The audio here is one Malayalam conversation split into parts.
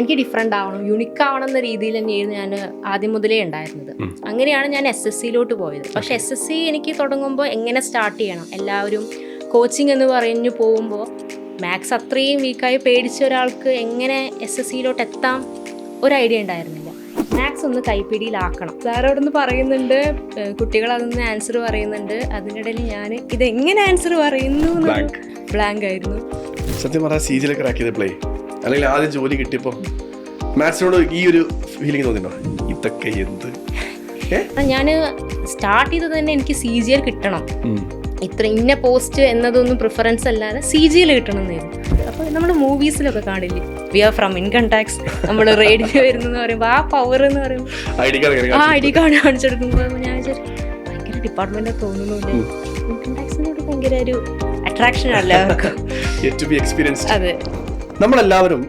എനിക്ക് ഡിഫറെൻ്റ് ആവണം, യുണിക് ആവണം എന്ന രീതിയിൽ തന്നെയായിരുന്നു ഞാൻ ആദ്യം മുതലേ ഉണ്ടായിരുന്നത്. അങ്ങനെയാണ് ഞാൻ SSCയിലോട്ട് പോയത്. പക്ഷേ SSC എനിക്ക് തുടങ്ങുമ്പോൾ എങ്ങനെ സ്റ്റാർട്ട് ചെയ്യണം, എല്ലാവരും കോച്ചിങ് എന്ന് പറഞ്ഞു പോകുമ്പോൾ മാത്സ് അത്രയും വീക്കായി പേടിച്ച ഒരാൾക്ക് എങ്ങനെ SSCയിലോട്ട് എത്താം ഒരു ഐഡിയ ഉണ്ടായിരുന്നില്ല. മാത്സ് ഒന്ന് കൈപ്പിടിയിലാക്കണം സാറോടൊന്ന് പറയുന്നുണ്ട്, കുട്ടികൾ അതൊന്ന് ആൻസർ പറയുന്നുണ്ട്. അതിനിടയിൽ ഞാൻ ഇതെങ്ങനെ ആൻസർ പറയുന്നു ബ്ലാങ്ക് ആയിരുന്നു. സത്യം പറഞ്ഞാൽ CG ക്രാക്ക് ചെയ്ത് പ്ലേ അല്ലെങ്കിൽ ആദ്യം ജോലി കിട്ടിയപ്പോൾ മാത്സിനോട് ഈ ഒരു ഫീലിംഗ് തോന്നിയിട്ടുണ്ടോ, ഇതൊക്കെ എന്ത്? ഞാൻ സ്റ്റാർട്ട് ചെയ്തത് തന്നെ എനിക്ക് CGL കിട്ടണം, ഇത്ര ഇന്ന പോസ്റ്റ് എന്നതൊന്നും പ്രിഫറൻസ് അല്ലാതെ CGL കിട്ടണം എന്നായിരുന്നു. അപ്പോൾ നമ്മൾ മൂവീസിലൊക്കെ കാണില്ലേ, we are from income tax, നമ്മൾ റേഡിയോ വരുന്നെന്ന് പറയുമ്പോൾ ആ പവർ എന്ന് പറയുമ്പോൾ ID കാർഡ് കാണിച്ചെടുക്കുമ്പോൾ ഞാൻ ഭയങ്കര ഡിപ്പാർട്ട്മെന്റ് തോന്നുന്നില്ല, ഇൻകം ടാക്സിനോട് ഭയങ്കര ഒരു അട്രാക്ഷൻ അല്ല. അതെ, നമ്മളെല്ലാവരും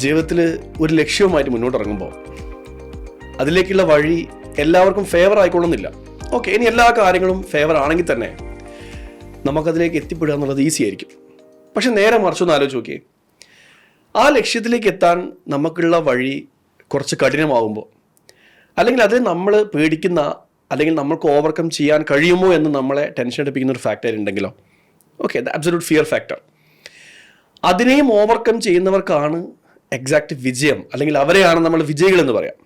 ജീവിതത്തിൽ ഒരു ലക്ഷ്യവുമായിട്ട് മുന്നോട്ട് ഇറങ്ങുമ്പോൾ അതിലേക്കുള്ള വഴി എല്ലാവർക്കും ഫേവർ ആയിക്കൊള്ളുന്നില്ല. ഓക്കെ, ഇനി എല്ലാ കാര്യങ്ങളും ഫേവർ ആണെങ്കിൽ തന്നെ നമുക്കതിലേക്ക് എത്തിപ്പെടുക എന്നുള്ളത് ഈസി ആയിരിക്കും. പക്ഷെ നേരെ മറിച്ചൊന്ന് ആലോചിച്ച് നോക്കിയേ, ആ ലക്ഷ്യത്തിലേക്ക് എത്താൻ നമുക്കുള്ള വഴി കുറച്ച് കഠിനമാകുമ്പോൾ, അല്ലെങ്കിൽ അത് നമ്മൾ പേടിക്കുന്ന അല്ലെങ്കിൽ നമ്മൾക്ക് ഓവർകം ചെയ്യാൻ കഴിയുമോ എന്ന് നമ്മളെ ടെൻഷൻ എടുപ്പിക്കുന്ന ഒരു ഫാക്ടർ ഉണ്ടെങ്കിലോ, okay, the absolute fear factor, അതിനെയും ഓവർകം ചെയ്യുന്നവർക്കാണ് എക്സാക്റ്റ് വിജയം, അല്ലെങ്കിൽ അവരെയാണ് നമ്മൾ വിജയികൾ എന്ന് പറയാം.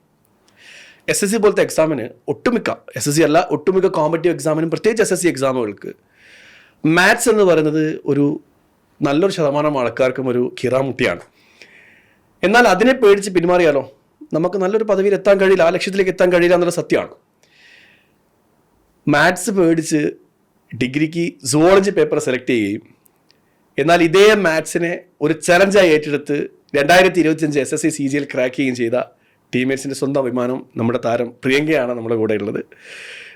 SSC പോലത്തെ എക്സാമിന് ഒട്ടുമിക്ക SSC അല്ല, ഒട്ടുമിക്ക കോമ്പറ്റീവ് എക്സാമിനും പ്രത്യേകിച്ച് SSC എക്സാമുകൾക്ക് മാത്സ് എന്ന് പറയുന്നത് ഒരു നല്ലൊരു ശതമാനം ആൾക്കാർക്കും ഒരു കിറാമുട്ടിയാണ്. എന്നാൽ അതിനെ പേടിച്ച് പിന്മാറിയാലോ നമുക്ക് നല്ലൊരു പദവിയിൽ എത്താൻ കഴിയില്ല, ആ ലക്ഷ്യത്തിലേക്ക് എത്താൻ കഴിയില്ല എന്നുള്ള സത്യമാണ്. മാത്സ് പേടിച്ച് ഡിഗ്രിക്ക് സുവോളജി പേപ്പർ സെലക്ട് ചെയ്യുകയും എന്നാൽ ഇതേ മാത്സിനെ ഒരു ചലഞ്ചായി ഏറ്റെടുത്ത് 2025 SSC CGL ക്രാക്ക് ചെയ്യുകയും ചെയ്ത ടീമേറ്റ്സിൻ്റെ സ്വന്തം അഭിമാനം നമ്മുടെ താരം പ്രിയങ്കയാണ് നമ്മുടെ കൂടെ ഉള്ളത്.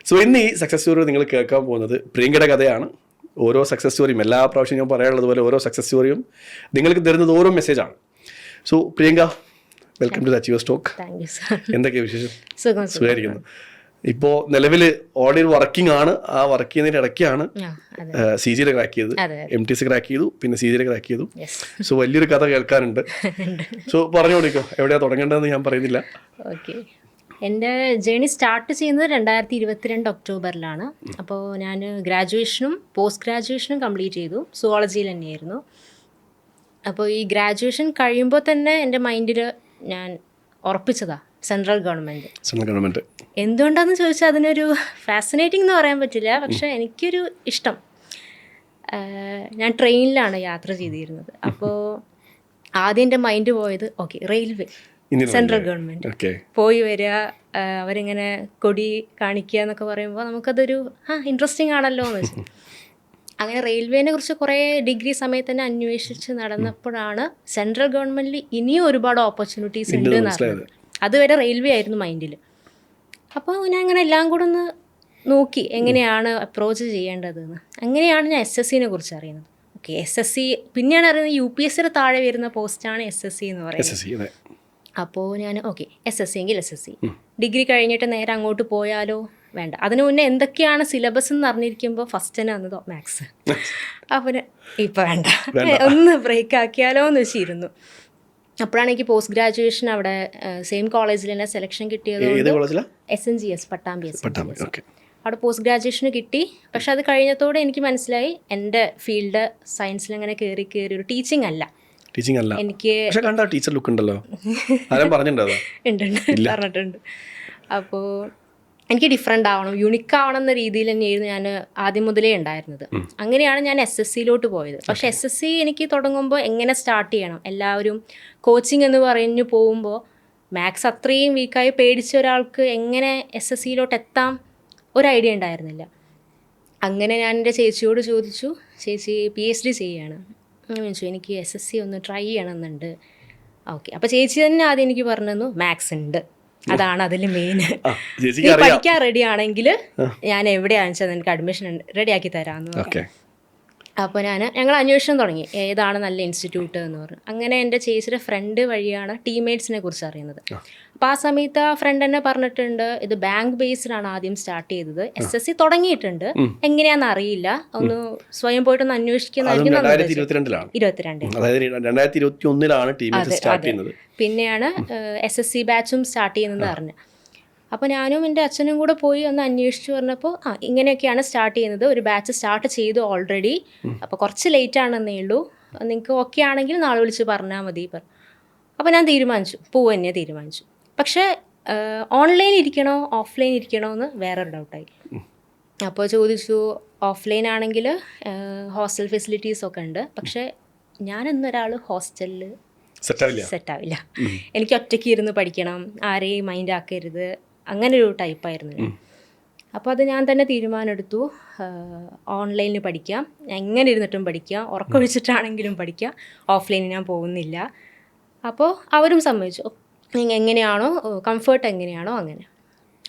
സോ ഇന്ന് ഈ സക്സസ് സ്റ്റോറി നിങ്ങൾ കേൾക്കാൻ പോകുന്നത് പ്രിയങ്കയുടെ കഥയാണ്. ഓരോ സക്സസ് സ്റ്റോറിയും എല്ലാ പ്രാവശ്യം ഞാൻ പറയാനുള്ളത് പോലെ ഓരോ സക്സസ് സ്റ്റോറിയും നിങ്ങൾക്ക് തരുന്നത് ഓരോ മെസ്സേജാണ്. So Priyanka, welcome to the achievers talk. എന്തൊക്കെയാണ് വിശേഷം? സുഖമായിരിക്കുന്നു. ഇപ്പോൾ നിലവിൽ ഓൾറെഡി വർക്കിംഗ് ആണ്, ആ വർക്ക് ചെയ്യുന്നതിൻ്റെ ഇടയ്ക്കാണ് CGL ക്രാക്ക് ചെയ്തത്, MTC ക്രാക്ക് ചെയ്തു, പിന്നെ CGL ക്രാക്ക് ചെയ്തു. സോ വലിയൊരു കഥ കേൾക്കാനുണ്ട്. സോ പറഞ്ഞു കൊടുക്കോ, എവിടെയാണ് തുടങ്ങേണ്ടതെന്ന് ഞാൻ പറയുന്നില്ല. ഓക്കെ, എൻ്റെ ജേണി സ്റ്റാർട്ട് ചെയ്യുന്നത് 2022 ഒക്ടോബറിലാണ്. അപ്പോൾ ഞാൻ ഗ്രാജുവേഷനും പോസ്റ്റ് ഗ്രാജുവേഷനും കംപ്ലീറ്റ് ചെയ്തു, സുവോളജിയിൽ തന്നെയായിരുന്നു. അപ്പോൾ ഈ ഗ്രാജുവേഷൻ കഴിയുമ്പോൾ തന്നെ എൻ്റെ മൈൻഡിൽ ഞാൻ ഉറപ്പിച്ചതാണ് സെൻട്രൽ ഗവൺമെൻറ്. എന്തുകൊണ്ടാണെന്ന് ചോദിച്ചാൽ അതിനൊരു ഫാസിനേറ്റിംഗ് എന്ന് പറയാൻ പറ്റില്ല, പക്ഷേ എനിക്കൊരു ഇഷ്ടം. ഞാൻ ട്രെയിനിലാണ് യാത്ര ചെയ്തിരുന്നത്. അപ്പോൾ ആദ്യം എൻ്റെ മൈൻഡ് പോയത് ഓക്കെ റെയിൽവേ, സെൻട്രൽ ഗവൺമെൻറ്, പോയി വരിക, അവരിങ്ങനെ കൊടി കാണിക്കുക എന്നൊക്കെ പറയുമ്പോൾ നമുക്കതൊരു ഇൻട്രസ്റ്റിംഗ് ആണല്ലോ എന്ന് വെച്ചു. അങ്ങനെ റെയിൽവേനെ കുറിച്ച് കുറേ ഡിഗ്രി സമയത്ത് തന്നെ അന്വേഷിച്ച് നടന്നപ്പോഴാണ് സെൻട്രൽ ഗവൺമെൻറ്റിൽ ഇനിയും ഒരുപാട് ഓപ്പർച്യൂണിറ്റീസ് ഉണ്ട് എന്ന് അറിഞ്ഞത്. അതുവരെ റെയിൽവേ ആയിരുന്നു മൈൻഡിൽ. അപ്പോൾ ഞാൻ അങ്ങനെ എല്ലാം കൂടെ ഒന്ന് നോക്കി എങ്ങനെയാണ് അപ്രോച്ച് ചെയ്യേണ്ടതെന്ന്. അങ്ങനെയാണ് ഞാൻ SSCനെ കുറിച്ച് അറിയുന്നത്. ഓക്കെ, SSC പിന്നെയാണ് അറിയുന്നത് UPSCയുടെ താഴെ വരുന്ന പോസ്റ്റാണ് SSC എന്ന് പറയുന്നത്. അപ്പോൾ ഞാൻ ഓക്കെ SSC എങ്കിൽ SSC, ഡിഗ്രി കഴിഞ്ഞിട്ട് നേരെ അങ്ങോട്ട് പോയാലോ, വേണ്ട, അതിന് മുന്നേ എന്തൊക്കെയാണ് സിലബസ് എന്ന് അറിഞ്ഞിരിക്കുമ്പോൾ ഫസ്റ്റ് തന്നെ വന്നതോ മാത്സ്. അപ്പോൾ ഇപ്പം വേണ്ട, ഒന്ന് ബ്രേക്ക് ആക്കിയാലോ എന്ന് വെച്ചിരുന്നു. അപ്പോഴാണ് എനിക്ക് പോസ്റ്റ് ഗ്രാജുവേഷൻ അവിടെ സെയിം കോളേജിൽ തന്നെ സെലക്ഷൻ കിട്ടിയത്. SNGS പട്ടാമ്പി. അവിടെ പോസ്റ്റ് ഗ്രാജുവേഷന് കിട്ടി. പക്ഷെ അത് കഴിഞ്ഞതോടെ എനിക്ക് മനസ്സിലായി എൻ്റെ ഫീൽഡ് സയൻസിൽ അങ്ങനെ കയറി ഒരു ടീച്ചിങ് അല്ല. എനിക്ക് ടീച്ചർ ലുക്ക് ഉണ്ടല്ലോ, പറഞ്ഞിട്ടുണ്ട്. അപ്പോൾ എനിക്ക് ഡിഫറെൻ്റ് ആവണം, യുണിക് ആവണം എന്ന രീതിയിൽ തന്നെയായിരുന്നു ഞാൻ ആദ്യം മുതലേ ഉണ്ടായിരുന്നത്. അങ്ങനെയാണ് ഞാൻ SSCയിലോട്ട് പോയത്. പക്ഷേ SSC എനിക്ക് തുടങ്ങുമ്പോൾ എങ്ങനെ സ്റ്റാർട്ട് ചെയ്യണം, എല്ലാവരും കോച്ചിങ് എന്ന് പറഞ്ഞു പോകുമ്പോൾ മാത്സ് അത്രയും വീക്കായി പേടിച്ച ഒരാൾക്ക് എങ്ങനെ SSCയിലോട്ട് എത്താം ഒരു ഐഡിയ ഉണ്ടായിരുന്നില്ല. അങ്ങനെ ഞാൻ എൻ്റെ ചേച്ചിയോട് ചോദിച്ചു, ചേച്ചി PhD ചെയ്യുകയാണ്, ചോദിച്ചു എനിക്ക് SSC ഒന്ന് ട്രൈ ചെയ്യണമെന്നുണ്ട്. ഓക്കെ, അപ്പോൾ ചേച്ചി തന്നെ ആദ്യം എനിക്ക് പറഞ്ഞു തന്നു മാത്സ് ഉണ്ട്, അതാണ് അതിൽ മെയിൻ. പഠിക്കാൻ റെഡി ആണെങ്കിൽ ഞാൻ എവിടെയാണെന്ന് വെച്ചാൽ എനിക്ക് അഡ്മിഷൻ റെഡിയാക്കി തരാമെന്ന് പറഞ്ഞു. അപ്പോൾ ഞങ്ങൾ അന്വേഷണം തുടങ്ങി ഏതാണ് നല്ല ഇൻസ്റ്റിറ്റ്യൂട്ട് എന്ന് പറഞ്ഞു. അങ്ങനെ എൻ്റെ ചേച്ചിയുടെ ഫ്രണ്ട് വഴിയാണ് ടീംമേറ്റ്സിനെ കുറിച്ച് അറിയുന്നത്. അപ്പോൾ ആ സമയത്ത് ആ ഫ്രണ്ട് തന്നെ പറഞ്ഞിട്ടുണ്ട്, ഇത് ബാങ്ക് ബേസ്ഡാണ് ആദ്യം സ്റ്റാർട്ട് ചെയ്തത്, SSC തുടങ്ങിയിട്ടുണ്ട്, എങ്ങനെയാണെന്ന് അറിയില്ല, ഒന്ന് സ്വയം പോയിട്ടൊന്ന് അന്വേഷിക്കുന്നതായിരിക്കും നല്ലത്. 22 അതായത് 2021 ടീമേറ്റ് സ്റ്റാർട്ട് ചെയ്യുന്നത്. പിന്നെയാണ് SSC ബാച്ചും സ്റ്റാർട്ട് ചെയ്യുന്നത് അറിഞ്ഞു. അപ്പോൾ ഞാനും എൻ്റെ അച്ഛനും കൂടെ പോയി ഒന്ന് അന്വേഷിച്ച് പറഞ്ഞപ്പോൾ ഇങ്ങനെയൊക്കെയാണ് സ്റ്റാർട്ട് ചെയ്യുന്നത്, ഒരു ബാച്ച് സ്റ്റാർട്ട് ചെയ്തു ഓൾറെഡി, അപ്പോൾ കുറച്ച് ലേറ്റ് ആണെന്നേ ഉള്ളൂ, നിങ്ങൾക്ക് ഓക്കെ ആണെങ്കിൽ നാളെ വിളിച്ച് പറഞ്ഞാൽ മതി പറഞ്ഞു. അപ്പോൾ ഞാൻ തീരുമാനിച്ചു, തന്നെ തീരുമാനിച്ചു. പക്ഷേ ഓൺലൈൻ ഇരിക്കണോ ഓഫ്ലൈൻ ഇരിക്കണോ എന്ന് വേറൊരു ഡൗട്ടായി. അപ്പോൾ ചോദിച്ചു, ഓഫ്ലൈൻ ആണെങ്കിൽ ഹോസ്റ്റൽ ഫെസിലിറ്റീസൊക്കെ ഉണ്ട്, പക്ഷേ ഞാനെന്നൊരാൾ ഹോസ്റ്റലിൽ സെറ്റാവില്ല, എനിക്ക് ഒറ്റയ്ക്ക് ഇരുന്ന് പഠിക്കണം, ആരെയും മൈൻഡ് ആക്കരുത്, അങ്ങനെ ഒരു ടൈപ്പായിരുന്നു ഞാൻ. അപ്പോൾ അത് ഞാൻ തന്നെ തീരുമാനമെടുത്തു, ഓൺലൈനിൽ പഠിക്കാം, എങ്ങനെ ഇരുന്നിട്ടും പഠിക്കാം, ഉറക്കൊഴിച്ചിട്ടാണെങ്കിലും പഠിക്കാം, ഓഫ്ലൈനിൽ ഞാൻ പോകുന്നില്ല. അപ്പോൾ അവരും സമ്മതിച്ചു, നിങ്ങൾ എങ്ങനെയാണോ കംഫർട്ട് എങ്ങനെയാണോ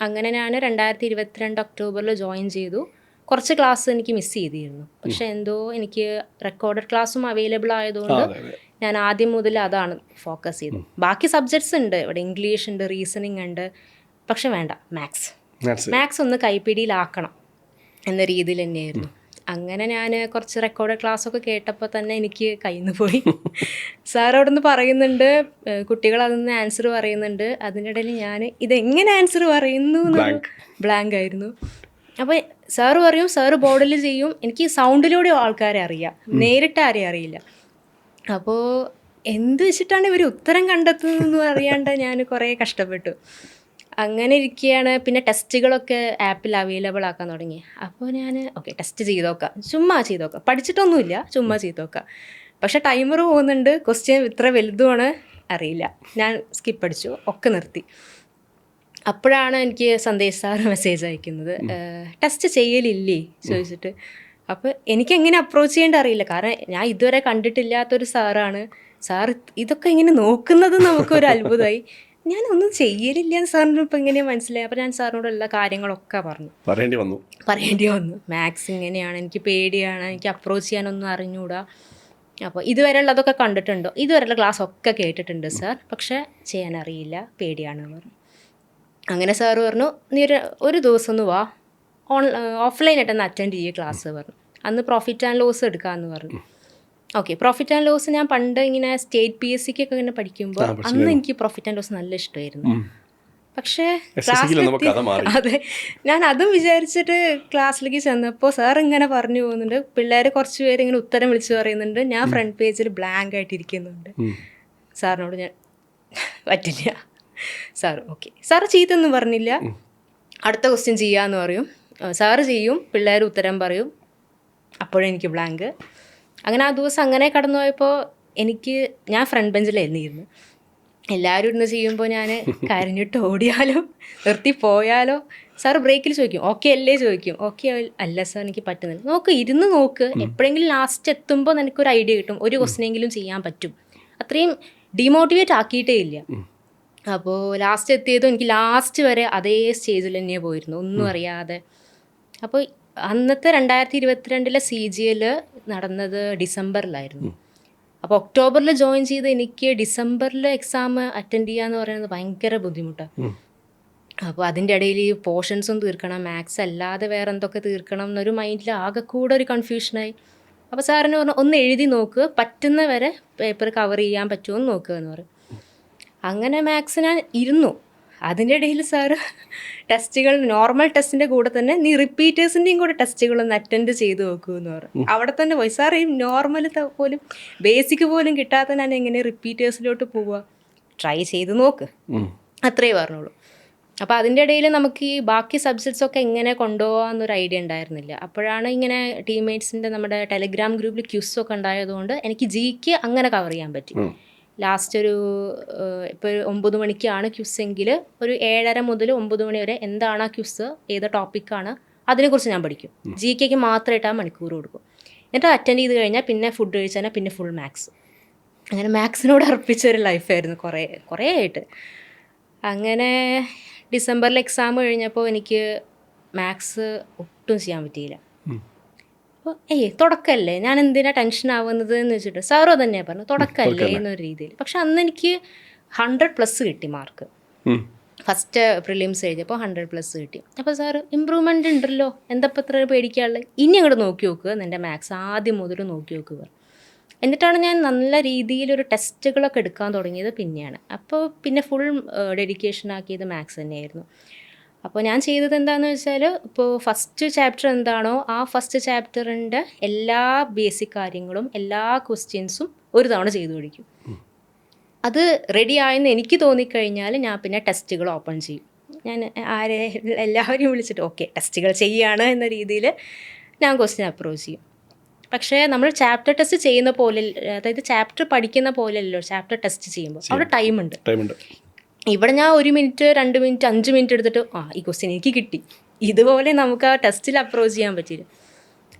അങ്ങനെ ഞാൻ 2022 ഒക്ടോബറിൽ ജോയിൻ ചെയ്തു. കുറച്ച് ക്ലാസ് എനിക്ക് മിസ് ചെയ്തിരുന്നു, പക്ഷേ എന്തോ എനിക്ക് റെക്കോർഡഡ് ക്ലാസ്സും അവൈലബിൾ ആയതുകൊണ്ട് ഞാൻ ആദ്യം മുതൽ അതാണ് ഫോക്കസ് ചെയ്തത്. ബാക്കി സബ്ജക്ട്സ് ഉണ്ട് ഇവിടെ, ഇംഗ്ലീഷ് ഉണ്ട്, റീസണിങ് ഉണ്ട്, പക്ഷെ വേണ്ട, മാത്സ് ഒന്ന് കൈപ്പിടിയിലാക്കണം എന്ന രീതിയിൽ തന്നെയായിരുന്നു. അങ്ങനെ ഞാൻ കുറച്ച് റെക്കോർഡ് ക്ലാസ്സൊക്കെ കേട്ടപ്പോൾ തന്നെ എനിക്ക് കയ്യിൽ നിന്ന് പോയി. സാർ അവിടെ നിന്ന് പറയുന്നുണ്ട്, കുട്ടികൾ അതിൽ നിന്ന് ആൻസർ പറയുന്നുണ്ട്, അതിനിടയിൽ ഞാൻ ഇതെങ്ങനെ ആൻസർ പറയുന്നു എന്നൊരു ബ്ലാങ്ക് ആയിരുന്നു. അപ്പോൾ സാറ് പറയും, സാറ് ബോർഡിൽ ചെയ്യും, എനിക്ക് സൗണ്ടിലൂടെ ആൾക്കാരെ അറിയാം, നേരിട്ട് ആരെയും അറിയില്ല. അപ്പോൾ എന്ത് വെച്ചിട്ടാണ് ഇവർ ഉത്തരം കണ്ടെത്തുന്നതെന്ന് അറിയാണ്ട് ഞാൻ കുറേ കഷ്ടപ്പെട്ടു. അങ്ങനെ ഇരിക്കുകയാണ്. പിന്നെ ടെസ്റ്റുകളൊക്കെ ആപ്പിൽ അവൈലബിൾ ആക്കാൻ തുടങ്ങി. അപ്പോൾ ഞാൻ ടെസ്റ്റ് ചെയ്ത് നോക്കാം, ചുമ്മാ ചെയ്ത് നോക്കാം, പഠിച്ചിട്ടൊന്നുമില്ല, ചുമ്മാ ചെയ്ത് നോക്കാം. പക്ഷെ ടൈമർ പോകുന്നുണ്ട്, ക്വസ്റ്റ്യൻ ഇത്ര വലുതുമാണ് അറിയില്ല, ഞാൻ സ്കിപ്പ് അടിച്ചു, ഒക്കെ നിർത്തി. അപ്പോഴാണ് എനിക്ക് സന്ദേശ് സാർ മെസ്സേജ് അയക്കുന്നത്, ടെസ്റ്റ് ചെയ്യലില്ലേ ചോദിച്ചിട്ട്. അപ്പോൾ എനിക്കെങ്ങനെ അപ്രോച്ച് ചെയ്യേണ്ട അറിയില്ല, കാരണം ഞാൻ ഇതുവരെ കണ്ടിട്ടില്ലാത്തൊരു സാറാണ്. സാർ ഇതൊക്കെ ഇങ്ങനെ നോക്കുന്നത് നമുക്കൊരു അത്ഭുതമായി. ഞാനൊന്നും ചെയ്യലില്ല സാറിന് ഇപ്പം എങ്ങനെയാണ് മനസ്സിലായി. അപ്പോൾ ഞാൻ സാറിനോട് എല്ലാ കാര്യങ്ങളൊക്കെ പറയേണ്ടി വന്നു. മാത്സ് ഇങ്ങനെയാണ്, എനിക്ക് പേടിയാണ്, എനിക്ക് അപ്രോച്ച് ചെയ്യാനൊന്നും അറിഞ്ഞുകൂടാ. അപ്പോൾ ഇതുവരെയുള്ളതൊക്കെ കണ്ടിട്ടുണ്ടോ, ഇതുവരെയുള്ള ക്ലാസ് ഒക്കെ കേട്ടിട്ടുണ്ട് സാർ, പക്ഷേ ചെയ്യാനറിയില്ല, പേടിയാണെന്ന് പറഞ്ഞു. അങ്ങനെ സാറ് പറഞ്ഞു, നീ ഒരു ദിവസം ഒന്ന് വാ, ഓഫ്ലൈനായിട്ടൊന്ന് അറ്റൻഡ് ചെയ്യുക ക്ലാസ് പറഞ്ഞു. അന്ന് പ്രോഫിറ്റ് ആൻഡ് ലോസ് എടുക്കാമെന്ന് പറഞ്ഞു. പ്രോഫിറ്റ് ആൻഡ് ലോസ് ഞാൻ പണ്ട് ഇങ്ങനെ സ്റ്റേറ്റ് PSC ഒക്കെ ഇങ്ങനെ പഠിക്കുമ്പോൾ അന്ന് എനിക്ക് പ്രോഫിറ്റ് ആൻഡ് ലോസ് നല്ല ഇഷ്ടമായിരുന്നു. പക്ഷേ അതെ, ഞാൻ അതും വിചാരിച്ചിട്ട് ക്ലാസ്സിലേക്ക് ചെന്നപ്പോൾ സാർ ഇങ്ങനെ പറഞ്ഞു പോകുന്നുണ്ട്, പിള്ളേർ കുറച്ച് പേര് ഇങ്ങനെ ഉത്തരം വിളിച്ച് പറയുന്നുണ്ട്, ഞാൻ ഫ്രണ്ട് പേജിൽ ബ്ലാങ്ക് ആയിട്ട് ഇരിക്കുന്നുണ്ട്. സാറിനോട് ഞാൻ പറ്റില്ല സാറ് ചീത്തൊന്നും പറഞ്ഞില്ല, അടുത്ത ക്വസ്റ്റ്യൻ ചെയ്യാമെന്ന് പറയും, സാറ് ചെയ്യും, പിള്ളേർ ഉത്തരം പറയും, അപ്പോഴെനിക്ക് ബ്ലാങ്ക്. അങ്ങനെ ആ ദിവസം അങ്ങനെ കടന്നു പോയപ്പോൾ ഞാൻ ഫ്രണ്ട് ബെഞ്ചിലായിരുന്നു. എല്ലാവരും ഇരുന്ന് ചെയ്യുമ്പോൾ ഞാൻ കരഞ്ഞിട്ട് ഓടിയാലോ നിർത്തിപ്പോയാലോ. സാർ ബ്രേക്കിൽ ചോദിക്കും, ഓക്കെ അല്ലേ ചോദിക്കും. ഓക്കെ അല്ല സാർ എനിക്ക് പറ്റുന്നില്ല. ഇരുന്ന് നോക്ക്, എപ്പോഴെങ്കിലും ലാസ്റ്റ് എത്തുമ്പോൾ നിനക്കൊരു ഐഡിയ കിട്ടും, ഒരു ക്വസ്റ്റനെങ്കിലും ചെയ്യാൻ പറ്റും. അത്രയും ഡീമോട്ടിവേറ്റ് ആക്കിയിട്ടേ ഇല്ല. അപ്പോൾ ലാസ്റ്റ് എത്തിയതും എനിക്ക് ലാസ്റ്റ് വരെ അതേ സ്റ്റേജിൽ തന്നെ പോയിരുന്നു, ഒന്നും അറിയാതെ. അപ്പോൾ അന്നത്തെ 2022 CGL നടന്നത് ഡിസംബറിലായിരുന്നു. അപ്പോൾ ഒക്ടോബറിൽ ജോയിൻ ചെയ്ത് എനിക്ക് ഡിസംബറിൽ എക്സാം അറ്റൻഡ് ചെയ്യാന്ന് പറയുന്നത് ഭയങ്കര ബുദ്ധിമുട്ടാണ്. അപ്പോൾ അതിൻ്റെ ഇടയിൽ ഈ പോർഷൻസും തീർക്കണം, മാത്സ് അല്ലാതെ വേറെ എന്തൊക്കെ തീർക്കണം എന്നൊരു മൈൻഡിൽ ആകെ കൂടെ ഒരു കൺഫ്യൂഷനായി. അപ്പോൾ സാറിന് പറഞ്ഞു, ഒന്ന് എഴുതി നോക്ക്, പറ്റുന്ന വരെ പേപ്പർ കവർ ചെയ്യാൻ പറ്റുമോ എന്ന് നോക്കുക എന്ന് പറയും. അങ്ങനെ മാത്സ് ഞാൻ ഇരുന്നു. അതിൻ്റെ ഇടയിൽ സാറ് ടെസ്റ്റുകൾ, നോർമൽ ടെസ്റ്റിൻ്റെ കൂടെ തന്നെ നീ റിപ്പീറ്റേഴ്സിൻ്റെയും കൂടെ ടെസ്റ്റുകളൊന്ന് അറ്റൻഡ് ചെയ്ത് നോക്കൂ എന്ന് പറഞ്ഞു. അവിടെ തന്നെ പോയി, സാർ ഈ നോർമൽ പോലും ബേസിക് പോലും കിട്ടാത്ത ഞാൻ എങ്ങനെ റിപ്പീറ്റേഴ്സിലോട്ട് പോവുക, ട്രൈ ചെയ്ത് നോക്ക്, അത്രേ പറഞ്ഞോളൂ. അപ്പോൾ അതിൻ്റെ ഇടയിൽ നമുക്ക് ഈ ബാക്കി സബ്ജക്ട്സൊക്കെ എങ്ങനെ കൊണ്ടുപോകാമെന്നൊരു ഐഡിയ ഉണ്ടായിരുന്നില്ല. അപ്പോഴാണ് ഇങ്ങനെ ടീംമേറ്റ്സിൻ്റെ നമ്മുടെ ടെലഗ്രാം ഗ്രൂപ്പിൽ ക്യൂസൊക്കെ ഉണ്ടായതുകൊണ്ട് എനിക്ക് GK അങ്ങനെ കവർ ചെയ്യാൻ പറ്റി. ലാസ്റ്റ് ഇപ്പോൾ 9 മണിക്കാണ് ക്യൂസെങ്കിൽ ഒരു 7:30 മുതൽ 9 മണി വരെ എന്താണ് ആ ക്യൂസ്, ഏത് ടോപ്പിക്കാണ്, അതിനെക്കുറിച്ച് ഞാൻ പഠിക്കും. GKക്ക് മാത്രമായിട്ട് ആ മണിക്കൂർ കൊടുക്കും. എന്നിട്ട് അറ്റൻഡ് ചെയ്ത് കഴിഞ്ഞാൽ പിന്നെ ഫുഡ് കഴിച്ചാൽ പിന്നെ ഫുൾ മാത്സ്. അങ്ങനെ മാത്സിനോട് അർപ്പിച്ചൊരു ലൈഫായിരുന്നു കുറേ ആയിട്ട്. അങ്ങനെ ഡിസംബറിൽ എക്സാം കഴിഞ്ഞപ്പോൾ എനിക്ക് മാത്സ് ഒട്ടും ചെയ്യാൻ പറ്റിയില്ല. അപ്പോൾ തുടക്കമല്ലേ, ഞാൻ എന്തിനാ ടെൻഷൻ ആവുന്നത് എന്ന് വെച്ചിട്ട് സാറോ തന്നെയാണ് പറഞ്ഞു, തുടക്കമല്ലേ എന്നൊരു രീതിയിൽ. പക്ഷെ അന്ന് എനിക്ക് 100+ കിട്ടി മാർക്ക്. ഫസ്റ്റ് പ്രിലിംസ് എഴുതിയപ്പോൾ 100+ കിട്ടി. അപ്പോൾ സാർ ഇമ്പ്രൂവ്മെൻ്റ് ഉണ്ടല്ലോ, എന്താ ഇപ്പം ഇത്ര പേടിക്കാനുള്ളത്, ഇനി അങ്ങോട്ട് നോക്കി നോക്കുക, നിൻ്റെ മാത്സ് ആദ്യം മുതൽ നോക്കി നോക്കുക. എന്നിട്ടാണ് ഞാൻ നല്ല രീതിയിലൊരു ടെസ്റ്റുകളൊക്കെ എടുക്കാൻ തുടങ്ങിയത് പിന്നെയാണ്. അപ്പോൾ പിന്നെ ഫുൾ ഡെഡിക്കേഷൻ ആക്കിയത് മാത്സ് തന്നെയായിരുന്നു. അപ്പോൾ ഞാൻ ചെയ്തത് എന്താണെന്ന് വെച്ചാൽ, ഇപ്പോൾ ഫസ്റ്റ് ചാപ്റ്റർ എന്താണോ ആ ഫസ്റ്റ് ചാപ്റ്ററിൻ്റെ എല്ലാ ബേസിക് കാര്യങ്ങളും എല്ലാ ക്വസ്റ്റ്യൻസും ഒരു തവണ ചെയ്തു പഠിക്കും. അത് റെഡി ആയെന്ന് എനിക്ക് തോന്നിക്കഴിഞ്ഞാൽ ഞാൻ പിന്നെ ടെസ്റ്റുകൾ ഓപ്പൺ ചെയ്യും. ഞാൻ എല്ലാവരെയും വിളിച്ചിട്ട് ഓക്കെ ടെസ്റ്റുകൾ ചെയ്യുകയാണ് എന്ന രീതിയിൽ ഞാൻ ക്വസ്റ്റ്യൻ അപ്രോച്ച് ചെയ്യും. പക്ഷേ നമ്മൾ ചാപ്റ്റർ ടെസ്റ്റ് ചെയ്യുന്ന പോലെ, അതായത് ചാപ്റ്റർ പഠിക്കുന്ന പോലെയല്ലോ ചാപ്റ്റർ ടെസ്റ്റ് ചെയ്യുമ്പോൾ അവിടെ ടൈമുണ്ട്. ഇവിടെ ഞാൻ 1 മിനിറ്റ് 2 മിനിറ്റ് 5 മിനിറ്റ് എടുത്തിട്ട് ഈ ക്വസ്റ്റ്യൻ എനിക്ക് കിട്ടി, ഇതുപോലെ നമുക്ക് ആ ടെസ്റ്റിൽ അപ്രോച്ച് ചെയ്യാൻ പറ്റില്ല.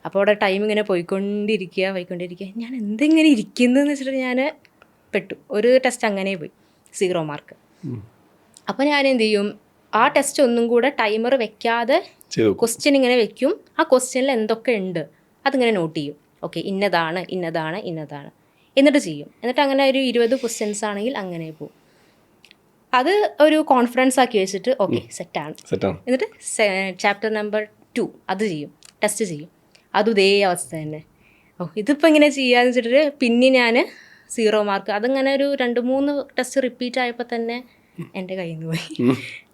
അപ്പോൾ അവിടെ ടൈം ഇങ്ങനെ പോയിക്കൊണ്ടിരിക്കുക. ഞാൻ എന്തെങ്ങനെ ഇരിക്കുന്നതെന്ന് വെച്ചിട്ട് ഞാൻ പെട്ടു. ഒരു ടെസ്റ്റ് അങ്ങനെ പോയി 0 മാർക്ക്. അപ്പോൾ ഞാൻ എന്ത് ചെയ്യും, ആ ടെസ്റ്റ് ഒന്നും കൂടെ ടൈമർ വെക്കാതെ ക്വസ്റ്റ്യൻ ഇങ്ങനെ വെക്കും. ആ ക്വസ്റ്റ്യനിൽ എന്തൊക്കെ ഉണ്ട് അതിങ്ങനെ നോട്ട് ചെയ്യും. ഓക്കെ ഇന്നതാണ് എന്നിട്ട് ചെയ്യും. എന്നിട്ട് അങ്ങനെ ഒരു 20 ക്വസ്റ്റ്യൻസ് ആണെങ്കിൽ അങ്ങനെ പോകും. അത് ഒരു കോൺഫിഡൻസ് ആക്കി വെച്ചിട്ട് ഓക്കെ സെറ്റാണ്. എന്നിട്ട് ചാപ്റ്റർ നമ്പർ 2 അത് ചെയ്യും, ടെസ്റ്റ് ചെയ്യും. അതും ഇതേ അവസ്ഥ തന്നെ. ഇതിപ്പോൾ ഇങ്ങനെ ചെയ്യാന്ന് വെച്ചിട്ട് പിന്നെ ഞാൻ 0 മാർക്ക്. അതങ്ങനെ ഒരു 2-3 ടെസ്റ്റ് റിപ്പീറ്റ് ആയപ്പോൾ തന്നെ എൻ്റെ കയ്യിൽ നിന്ന് പോയി.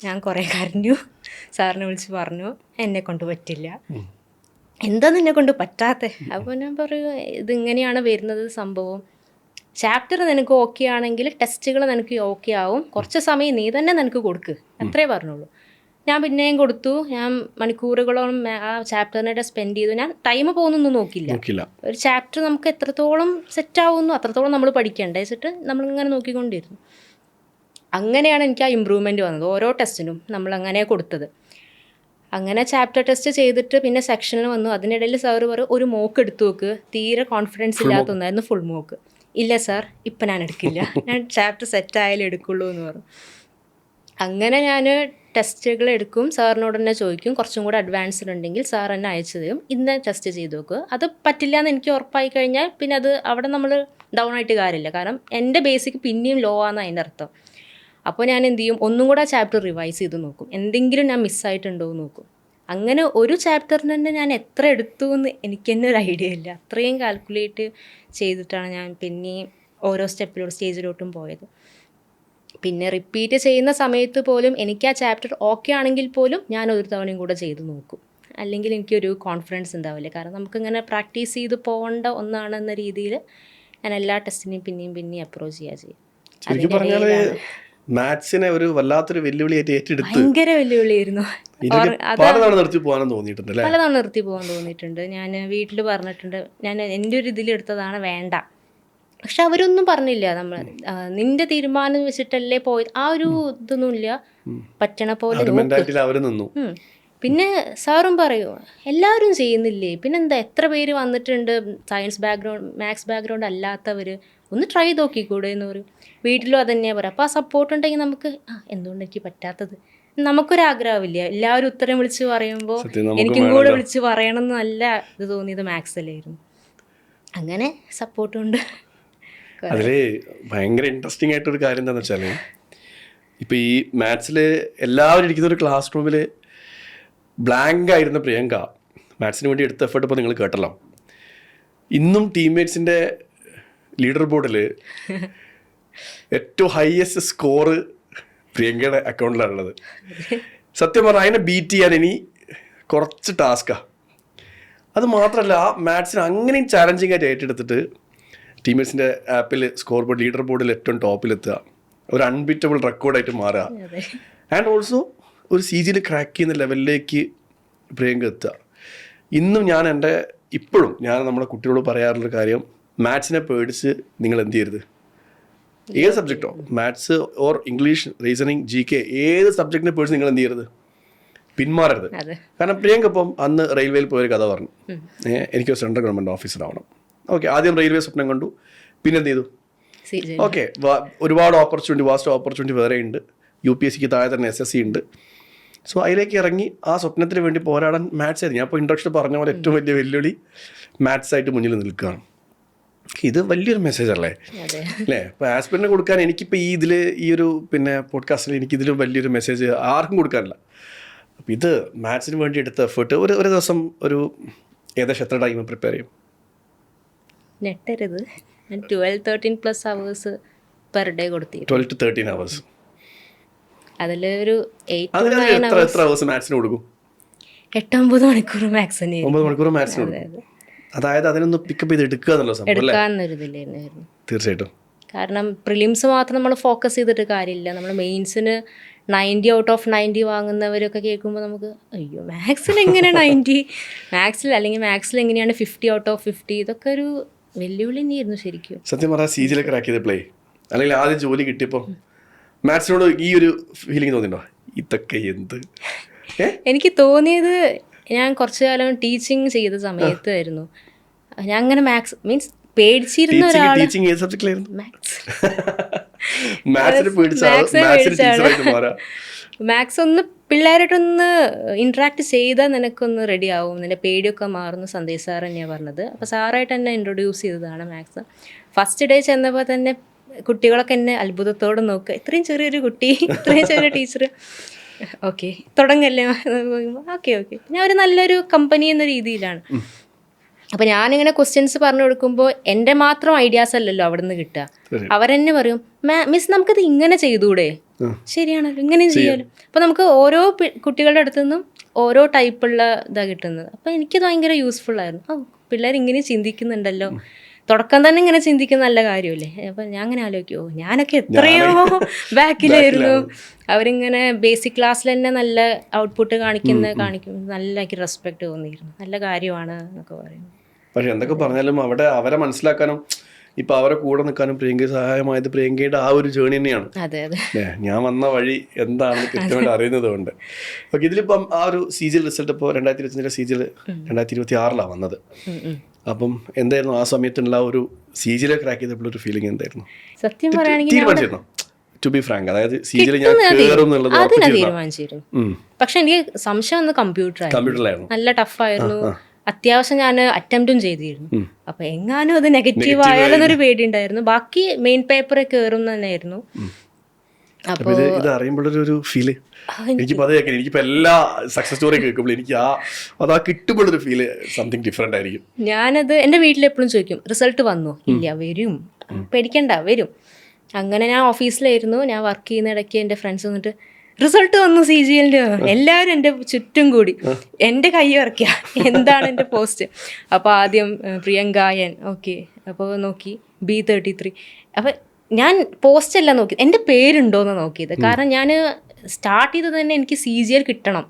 ഞാൻ കുറേ കരഞ്ഞു, സാറിനെ വിളിച്ച് പറഞ്ഞു എന്നെ കൊണ്ട് പറ്റില്ല, എന്താ നിന്നെ കൊണ്ട് പറ്റാത്തത്. അപ്പോൾ ഞാൻ പറയും ഇതിങ്ങനെയാണ് വരുന്നത് സംഭവം. ചാപ്റ്റർ നിനക്ക് ഓക്കെ ആണെങ്കിൽ ടെസ്റ്റുകൾ നിനക്ക് ഓക്കെ ആവും, കുറച്ച് സമയം നീ തന്നെ നിനക്ക് കൊടുക്ക്, അത്രേ പറഞ്ഞുള്ളൂ. ഞാൻ പിന്നെയും കൊടുത്തു. ഞാൻ മണിക്കൂറുകളോളം ആ ചാപ്റ്ററിനായിട്ട് സ്പെൻഡ് ചെയ്തു. ഞാൻ ടൈം പോകുന്നൊന്നും നോക്കില്ല. ഒരു ചാപ്റ്റർ നമുക്ക് എത്രത്തോളം സെറ്റ് ആവുന്നു അത്രത്തോളം നമ്മൾ പഠിക്കണ്ടേ വെച്ചിട്ട് നമ്മളിങ്ങനെ നോക്കിക്കൊണ്ടിരുന്നു. അങ്ങനെയാണ് എനിക്ക് ആ ഇമ്പ്രൂവ്മെൻറ്റ് വന്നത്. ഓരോ ടെസ്റ്റിനും നമ്മളങ്ങനെ കൊടുത്തത്. അങ്ങനെ ചാപ്റ്റർ ടെസ്റ്റ് ചെയ്തിട്ട് പിന്നെ സെക്ഷനിൽ വന്നു. അതിനിടയിൽ സാറ് പറയും ഒരു മോക്ക് എടുത്തു നോക്ക്, തീരെ കോൺഫിഡൻസ് ഇല്ലാത്ത ഒന്നായിരുന്നു ഫുൾ മോക്ക്. ഇല്ല സാർ ഇപ്പം ഞാൻ എടുക്കില്ല, ഞാൻ ചാപ്റ്റർ സെറ്റ് ആയാലും എടുക്കുള്ളൂ എന്ന് പറഞ്ഞു. അങ്ങനെ ഞാൻ ടെസ്റ്റുകൾ എടുക്കും, സാറിനോട് തന്നെ ചോദിക്കും, കുറച്ചും കൂടെ അഡ്വാൻസ്ഡ് ഉണ്ടെങ്കിൽ സാർ എന്നെ അയച്ചു തരും, ഇന്ന് ടെസ്റ്റ് ചെയ്ത് നോക്കുക. അത് പറ്റില്ല എന്ന് എനിക്ക് ഉറപ്പായി കഴിഞ്ഞാൽ പിന്നെ അത് അവിടെ നമ്മൾ ഡൗൺ ആയിട്ട് കാര്യമില്ല, കാരണം എൻ്റെ ബേസിക് പിന്നെയും ലോ ആണെന്ന് അതിൻ്റെ അർത്ഥം. അപ്പോൾ ഞാൻ എന്ത് ചെയ്യും, ഒന്നും കൂടെ ആ ചാപ്റ്റർ റിവൈസ് ചെയ്ത് നോക്കും, എന്തെങ്കിലും ഞാൻ മിസ്സായിട്ടുണ്ടോ എന്ന് നോക്കും. അങ്ങനെ ഒരു ചാപ്റ്ററിന് തന്നെ ഞാൻ എത്ര എടുത്തു എന്ന് എനിക്ക് തന്നെ ഒരു ഐഡിയ ഇല്ല. അത്രയും കാൽക്കുലേറ്റ് ചെയ്തിട്ടാണ് ഞാൻ പിന്നെയും ഓരോ സ്റ്റേജിലോട്ടും പോയത്. പിന്നെ റിപ്പീറ്റ് ചെയ്യുന്ന സമയത്ത് പോലും എനിക്ക് ആ ചാപ്റ്റർ ഓക്കെ ആണെങ്കിൽ പോലും ഞാൻ ഒരു തവണയും കൂടെ ചെയ്ത് നോക്കും. അല്ലെങ്കിൽ എനിക്കൊരു കോൺഫിഡൻസ് ഉണ്ടാവില്ല, കാരണം നമുക്കിങ്ങനെ പ്രാക്ടീസ് ചെയ്ത് പോകേണ്ട ഒന്നാണെന്ന രീതിയിൽ ഞാൻ എല്ലാ ടെസ്റ്റിനെയും പിന്നെയും അപ്രോച്ച് ചെയ്യും. മാത്സിനെ ഒരു വല്ലാത്തൊരു വെല്ലുവിളിയായിട്ട് ഏറ്റെടുത്ത് ഭയങ്കര വെല്ലുവിളിയായിരുന്നു. പലതവണ നിർത്തി പോകാൻ തോന്നിയിട്ടുണ്ട്. ഞാൻ വീട്ടിൽ പറഞ്ഞിട്ടുണ്ട്, ഞാൻ എൻ്റെ ഒരു ഇതിലെടുത്തതാണ് വേണ്ട. പക്ഷെ അവരൊന്നും പറഞ്ഞില്ല, നമ്മൾ നിന്റെ തീരുമാനം വെച്ചിട്ടല്ലേ പോയത്, ആ ഒരു ഇതൊന്നുമില്ല, പറ്റണ പോലെ. പിന്നെ സാറും പറയും എല്ലാവരും ചെയ്യുന്നില്ലേ, പിന്നെന്താ എത്ര പേര് വന്നിട്ടുണ്ട് സയൻസ് ബാക്ക്ഗ്രൗണ്ട് മാത്സ് ബാക്ക്ഗ്രൗണ്ട് അല്ലാത്തവർ, ഒന്ന് ട്രൈ നോക്കിക്കൂടെ എന്ന് പറയും. വീട്ടിലും അത് തന്നെയാണ് പറയാം. അപ്പോൾ ആ സപ്പോർട്ട് ഉണ്ടെങ്കിൽ നമുക്ക് എന്തുകൊണ്ട് എനിക്ക് പറ്റാത്തത്, നമുക്കൊരാഗ്രഹമില്ല. എല്ലാവരും ഉത്തരം വിളിച്ച് പറയുമ്പോൾ എനിക്കും കൂടെ വിളിച്ച് പറയണം എന്ന് നല്ല ഇത് തോന്നിയത് മാത്സിലായിരുന്നു. അങ്ങനെ സപ്പോർട്ടുണ്ട്. അതിൽ ഭയങ്കര ഇൻട്രസ്റ്റിംഗ് ആയിട്ടൊരു കാര്യം എന്താണെന്ന് വെച്ചാൽ, ഇപ്പോൾ ഈ മാത്സിൽ എല്ലാവരും ഇരിക്കുന്ന ഒരു ക്ലാസ് റൂമിൽ ബ്ലാങ്ക് ആയിരുന്ന പ്രിയങ്ക മാത്സിന് വേണ്ടി എടുത്ത എഫേർട്ട് ഇപ്പോൾ നിങ്ങൾ കേട്ടല്ലോ. ഇന്നും ടീംമേറ്റ്സിൻ്റെ ലീഡർ ബോർഡിൽ ഏറ്റവും ഹയസ്റ്റ് സ്കോറ് പ്രിയങ്കയുടെ അക്കൗണ്ടിലാണുള്ളത്. സത്യം പറഞ്ഞാൽ അതിനെ ബീറ്റ് ചെയ്യാൻ ഇനി കുറച്ച് ടാസ്ക്കാണ്. അത് മാത്രമല്ല, ആ മാത്സിന് അങ്ങനെയും ചാലഞ്ചിങ് ആയിട്ട് ഏറ്റെടുത്തിട്ട് ടീമേഴ്സിൻ്റെ ആപ്പിൽ സ്കോർ ബോർഡ് ലീഡർ ബോർഡിൽ ഏറ്റവും ടോപ്പിലെത്തുക, ഒരു അൺബീറ്റബിൾ റെക്കോർഡായിട്ട് മാറുക. ആൻഡ് ഓൾസോ ഒരു CGയിൽ ക്രാക്ക് ചെയ്യുന്ന ലെവലിലേക്ക് പ്രിയങ്ക എത്തുക. ഇന്നും ഇപ്പോഴും ഞാൻ നമ്മുടെ കുട്ടികളോട് പറയാറുള്ള കാര്യം, മാത്സിനെ പേടിച്ച് നിങ്ങൾ എന്ത് ചെയ്യരുത്. ഏത് സബ്ജക്റ്റോ, maths or English, reasoning, GK, ഏത് സബ്ജക്റ്റിനെ പേടിച്ച് നിങ്ങൾ എന്ത് ചെയ്യരുത്, പിന്മാറരുത്. കാരണം പ്രിയങ്ക ഇപ്പം അന്ന് റെയിൽവേയിൽ പോയൊരു കഥ പറഞ്ഞു, എനിക്കൊരു സെൻട്രൽ ഗവൺമെൻറ് ഓഫീസറാവണം. ഓക്കെ, ആദ്യം റെയിൽവേ സ്വപ്നം കണ്ടു, പിന്നെ എന്ത് ചെയ്തു, ഓക്കെ ഒരുപാട് വാസ്റ്റ് ഓപ്പർച്യൂണിറ്റി വേറെ ഉണ്ട്, UPSCക്ക് താഴെ തന്നെ SSC ഉണ്ട്. സോ അതിലേക്ക് ഇറങ്ങി ആ സ്വപ്നത്തിന് വേണ്ടി പോരാടാൻ മാത്സ് ആയിരുന്നു. ഞാൻ ഇപ്പോൾ ഇൻട്രൊഡക്ഷൻ പറഞ്ഞ പോലെ ഏറ്റവും വലിയ വെല്ലുവിളി മാത്സ് ആയിട്ട് മുന്നിൽ നിൽക്കുകയാണ്. ഇത് വലിയൊരു മെസ്സേജ് അല്ലേ അതെ. അല്ലേ? ഇപ്പോൾ ആസ്പിരിന് കൊടുക്കാൻ എനിക്കിപ്പോൾ ഈ ഒരു പിന്നെ പോഡ്കാസ്റ്റിൽ എനിക്കിതിലും വലിയൊരു മെസ്സേജ് ആർക്കും കൊടുക്കാനില്ല. അപ്പം ഇത് മാത്സിന് വേണ്ടി എടുത്ത എഫേർട്ട് ഒരു ദിവസം ഒരു ഏകദേശം എത്ര ടൈം പ്രിപ്പയർ ചെയ്യും? നെട്ടരുത്, ഞാൻ 12-13+ hours പെർ ഡേ കൊടുത്തിരുന്നു. 12 to 13 hours. അതിലൊരു 8 to അതിന് 9 എത്ര hours, hours മാത്സിന് കൊടുക്കും? 8-9 മണിക്കൂർ മാക്സിന് 9 മണിക്കൂർ മാത്സിന് കൊടുക്കും. അതായത് അതിനൊന്ന് പിക്കപ്പ് ചെയ്ത് എടുക്കുക എന്നുള്ള സംഭവം അല്ലേ? എടുക്കാന്നൊരിതില്ലായിരുന്നു. തീർച്ചയായിട്ടും. കാരണം പ്രിലിംസ് മാത്രം നമ്മൾ ഫോക്കസ് ചെയ്തിട്ട് കാര്യമില്ല. നമ്മൾ മെയിൻസിന് 90 out of 90 വാങ്ങുന്നവരൊക്കെ കേൾക്കുമ്പോൾ നമുക്ക് അയ്യോ മാത്സിൽ എങ്ങനെ 90, മാത്സിൽ എങ്ങനെയാണ് 50 out of 50, ഇതൊക്കെ ഒരു വെല്ലുവിളി തന്നെയായിരുന്നു ശരിക്കും. സത്യം പറഞ്ഞാൽ CGയിലൊക്കെ ആക്കിയത് പ്ലേ അല്ലെങ്കിൽ ആദ്യം ജോലി കിട്ടിയപ്പോൾ മാത്സിനോട് ഈ ഒരു ഫീലിംഗ് തോന്നിയിട്ടുണ്ടോ? ഇതൊക്കെ എന്ത്? എനിക്ക് തോന്നിയത് ഞാൻ കുറച്ചു കാലം ടീച്ചിങ് ചെയ്ത സമയത്തായിരുന്നു. ഞാൻ അങ്ങനെ മാത്സ് മീൻസ് പേടിച്ചിരുന്ന ഒരാൾ. ടീച്ചിങ് ഏത് സബ്ജക്റ്റിലായിരുന്നു? മാത്സ് ഒന്ന് പിള്ളേരായിട്ടൊന്ന് ഇൻട്രാക്ട് ചെയ്താൽ നിനക്കൊന്ന് റെഡി ആവും, നിന്റെ പേടിയൊക്കെ മാറുന്ന സന്ദേശ് സാർ തന്നെയാണ് പറഞ്ഞത്. അപ്പോൾ സാറായിട്ട് എന്നെ ഇൻട്രൊഡ്യൂസ് ചെയ്തതാണ് മാത്സ്. ഫസ്റ്റ് ഡേ ചെന്നപ്പോൾ തന്നെ കുട്ടികളൊക്കെ എന്നെ അത്ഭുതത്തോടെ നോക്കുക, ഇത്രയും ചെറിയൊരു കുട്ടി, ഇത്രയും ചെറിയ ടീച്ചർ, ഓക്കെ തുടങ്ങല്ലേ, ഓക്കെ ഞാൻ ഒരു നല്ലൊരു കമ്പനി എന്ന രീതിയിലാണ്. അപ്പോൾ ഞാനിങ്ങനെ ക്വസ്റ്റ്യൻസ് പറഞ്ഞു കൊടുക്കുമ്പോൾ എൻ്റെ മാത്രം ഐഡിയാസ് അല്ലല്ലോ അവിടെ നിന്ന് കിട്ടുക. അവരെന്നെ പറയും മിസ് നമുക്കത് ഇങ്ങനെ ചെയ്തൂടെ, ശരിയാണല്ലോ ഇങ്ങനെയും ചെയ്യാമല്ലോ. അപ്പോൾ നമുക്ക് ഓരോ കുട്ടികളുടെ അടുത്തു നിന്നും ഓരോ ടൈപ്പുള്ള ഇതാണ് കിട്ടുന്നത്. അപ്പോൾ എനിക്കത് ഭയങ്കര യൂസ്ഫുൾ ആയിരുന്നു. പിള്ളേർ ഇങ്ങനെ ചിന്തിക്കുന്നുണ്ടല്ലോ, തുടക്കം തന്നെ ഇങ്ങനെ ചിന്തിക്കുന്ന നല്ല കാര്യമല്ലേ. അപ്പം ഞാൻ അങ്ങനെ ആലോചിക്കുമോ ഞാനൊക്കെ എത്രയോ ബാക്കിലായിരുന്നു. അവരിങ്ങനെ ബേസിക് ക്ലാസ്സിൽ തന്നെ നല്ല ഔട്ട്പുട്ട് കാണിക്കും, നല്ല എനിക്ക് റെസ്പെക്ട് തോന്നിയിരുന്നു. നല്ല കാര്യമാണ് എന്നൊക്കെ പറയുന്നു. പക്ഷെ എന്തൊക്കെ പറഞ്ഞാലും അവിടെ അവരെ മനസ്സിലാക്കാനും ഇപ്പം അവരെ കൂടെ നിൽക്കാനും പ്രിയങ്ക സഹായമായത് പ്രിയങ്കയുടെ ആ ഒരു ജേണി തന്നെയാണ്. അതെ അതെ, ഞാൻ വന്ന വഴി എന്താണെന്ന് കൃത്യമായിട്ട് അറിയുന്നത് കൊണ്ട്. ഓക്കെ, ഇതിലിപ്പം ആ ഒരു CGL റിസൾട്ട് ഇപ്പോൾ 2025 CGL 2026 വന്നത്. അപ്പം എന്തായിരുന്നു ആ സമയത്തുള്ള ഒരു CGL ക്രാക്ക് ചെയ്തപ്പോൾ ഒരു ഫീലിംഗ് എന്തായിരുന്നു? സത്യം പറയുകയാണെങ്കിൽ തീരുമാനിച്ചിരുന്നു ടു ബി ഫ്രാങ്ക്, അതായത് CGL ഞാൻ കയറും എന്നുള്ളത് തീരുമാനിച്ചിരുന്നു. പക്ഷെ എനിക്ക് സംശയം ഒന്ന് കമ്പ്യൂട്ടറിലായിരുന്നു. നല്ല ടഫായിരുന്നു. അത്യാവശ്യം ഞാൻ അറ്റംപ്റ്റും ചെയ്തിരുന്നു. അപ്പൊ എങ്ങാനും അത് നെഗറ്റീവ് ആയാലെന്നൊരു പേടി ഉണ്ടായിരുന്നു. ബാക്കി മെയിൻ പേപ്പർ കയറും തന്നെയായിരുന്നു. അപ്പോൾ ഇത് അറിയുമ്പോഴൊരു ഫീല് എനിക്കിപ്പോൾ അത് കേൾക്കാൻ, എനിക്കിപ്പോൾ എല്ലാ സക്സസ് സ്റ്റോറി കേൾക്കുമ്പോൾ എനിക്ക് അതാ കിട്ടുമ്പോഴൊരു ഫീല് സംതിങ് ഡിഫറെൻ്റ് ആയിരിക്കും. ഞാനത് എൻ്റെ വീട്ടിലെപ്പോഴും ചോദിക്കും, റിസൾട്ട് വന്നു? ഇല്ല, വരും, പേടിക്കണ്ട വരും. അങ്ങനെ ഞാൻ ഓഫീസിലായിരുന്നു, ഞാൻ വർക്ക് ചെയ്യുന്ന ഇടയ്ക്ക് എൻ്റെ ഫ്രണ്ട്സ് വന്നിട്ട് റിസൾട്ട് വന്നു CGLൻ്റെ, എല്ലാവരും എൻ്റെ ചുറ്റും കൂടി എൻ്റെ കൈ വറക്കുക, എന്താണ് എൻ്റെ പോസ്റ്റ്. അപ്പോൾ ആദ്യം പ്രിയങ്കായൻ, ഓക്കെ, അപ്പോൾ നോക്കി B33. അപ്പം ഞാൻ പോസ്റ്റ് എല്ലാം നോക്കി, എൻ്റെ പേരുണ്ടോയെന്ന് നോക്കിയത്. കാരണം ഞാൻ സ്റ്റാർട്ട് ചെയ്തത് തന്നെ എനിക്ക് CGL കിട്ടണം,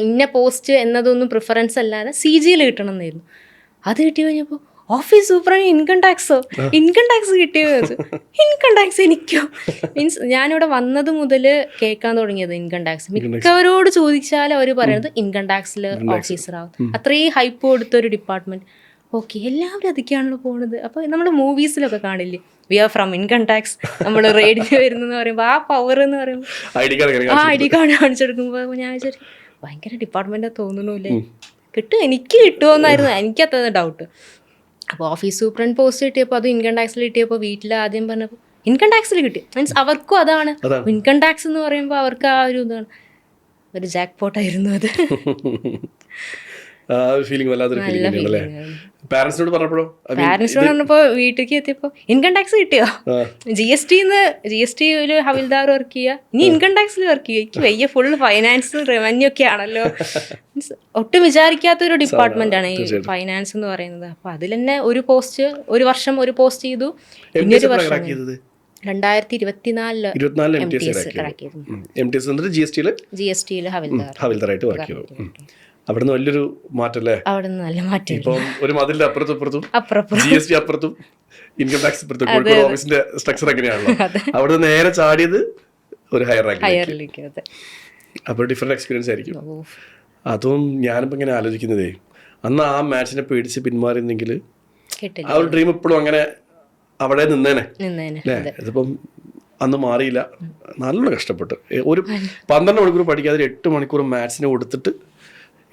ഇന്ന പോസ്റ്റ് എന്നതൊന്നും പ്രിഫറൻസ് അല്ലാതെ CGL കിട്ടണം എന്നായിരുന്നു. അത് കിട്ടി കഴിഞ്ഞപ്പോൾ ഓഫീസ് സൂപ്പറാണ്, ഇൻകം ടാക്സ് കിട്ടിയോ? ഇൻകം ടാക്സ് എനിക്കോ? മീൻസ് ഞാനിവിടെ വന്നത് മുതൽ കേൾക്കാൻ തുടങ്ങിയത് ഇൻകം ടാക്സ്. മിക്കവരോട് ചോദിച്ചാൽ അവർ പറയുന്നത് ഇൻകം ടാക്സിൽ ഓഫീസറാവും, അത്രയും ഹൈപ്പ് കൊടുത്തൊരു ഡിപ്പാർട്ട്മെന്റ്. ഓക്കെ, എല്ലാവരും അതൊക്കെയാണല്ലോ പോകുന്നത്. അപ്പോൾ നമ്മൾ മൂവീസിലൊക്കെ കാണില്ലേ, we are from income tax, നമ്മൾ റേഡിയോ വരുന്നെന്ന് പറയുമ്പോൾ ആ പവർ എന്ന് പറയുമ്പോൾ ID കാർഡ് കാണിച്ചെടുക്കുമ്പോൾ ഞാൻ വിചാരിച്ചു ഭയങ്കര ഡിപ്പാർട്ട്മെൻറ്റാണ് തോന്നുന്നില്ലേ, എനിക്ക് കിട്ടുമോന്നായിരുന്നു എനിക്കത്ര ഡൗട്ട്. അപ്പോൾ ഓഫീസ് സൂപ്രണ്ട് പോസ്റ്റ് കിട്ടിയപ്പോൾ അത് ഇൻകം ടാക്സിൽ കിട്ടിയപ്പോൾ വീട്ടിൽ ആദ്യം പറഞ്ഞപ്പോൾ ഇൻകം ടാക്സിൽ കിട്ടി. മീൻസ് അവർക്കും അതാണ് ഇൻകം ടാക്സ് എന്ന് പറയുമ്പോൾ അവർക്ക് ആ ഒരു ഇതാണ്, ഒരു ജാക്ക് പോട്ടായിരുന്നു അത്. പാരന്റ്സിനോട് പറഞ്ഞപ്പോൾ വീട്ടിലേക്ക് എത്തിയപ്പോൾ ഇൻകം ടാക്സ് കിട്ടിയോ? GST ഹവിൽദാർ വർക്ക് ചെയ്യുക, ഇനി ഇൻകം ടാക്സിൽ വർക്ക് ചെയ്യുക. എനിക്ക് വയ്യ, ഫുൾ ഫൈനാൻസ് റവന്യൂ ഒക്കെ ആണല്ലോ. ഒട്ടും വിചാരിക്കാത്തൊരു ഡിപ്പാർട്ട്മെന്റ് ആണ് ഈ ഫൈനാൻസ് എന്ന് പറയുന്നത്. അപ്പൊ അതിൽ തന്നെ ഒരു വർഷം ഒരു പോസ്റ്റ് ചെയ്തു. ഇനിയൊരു വർഷം 2024 GST ഹവിൽദാറായിട്ട് വർക്ക് ചെയ്തു. അവിടുന്ന് വലിയൊരു മാറ്റല്ലേ? അവിടുന്ന് നല്ല മാറ്റം. ഇപ്പം ഒരു മതിലിന്റെ അപ്പുറത്തും GST അപ്പുറത്തും ഇൻകം ടാക്സ് ഇപ്പുറത്തും കോഴിക്കോട് ഓഫീസിന്റെ സ്ട്രക്ചർ എങ്ങനെയാണല്ലോ, അവിടെ നേരെ ചാടിയത് ഒരു ഹയർ റാങ്കിലേക്ക്. അപ്പോൾ ഡിഫറെന്റ് എക്സ്പീരിയൻസ് ആയിരിക്കും. അതും ഞാനിപ്പോ ഇങ്ങനെ ആലോചിക്കുന്നതേ, അന്ന് ആ മാച്ചിനെ പേടിച്ച് പിന്മാറിയെന്നെങ്കിൽ ആ ഒരു ഡ്രീം ഇപ്പോഴും അങ്ങനെ അവിടെ നിന്നേനെ അല്ലേ? ഇതിപ്പം അന്ന് മാറിയില്ല, നല്ലോണം കഷ്ടപ്പെട്ട് ഒരു 12 മണിക്കൂർ പഠിക്കാതെ 8 മണിക്കൂർ മാത്സിന് കൊടുത്തിട്ട്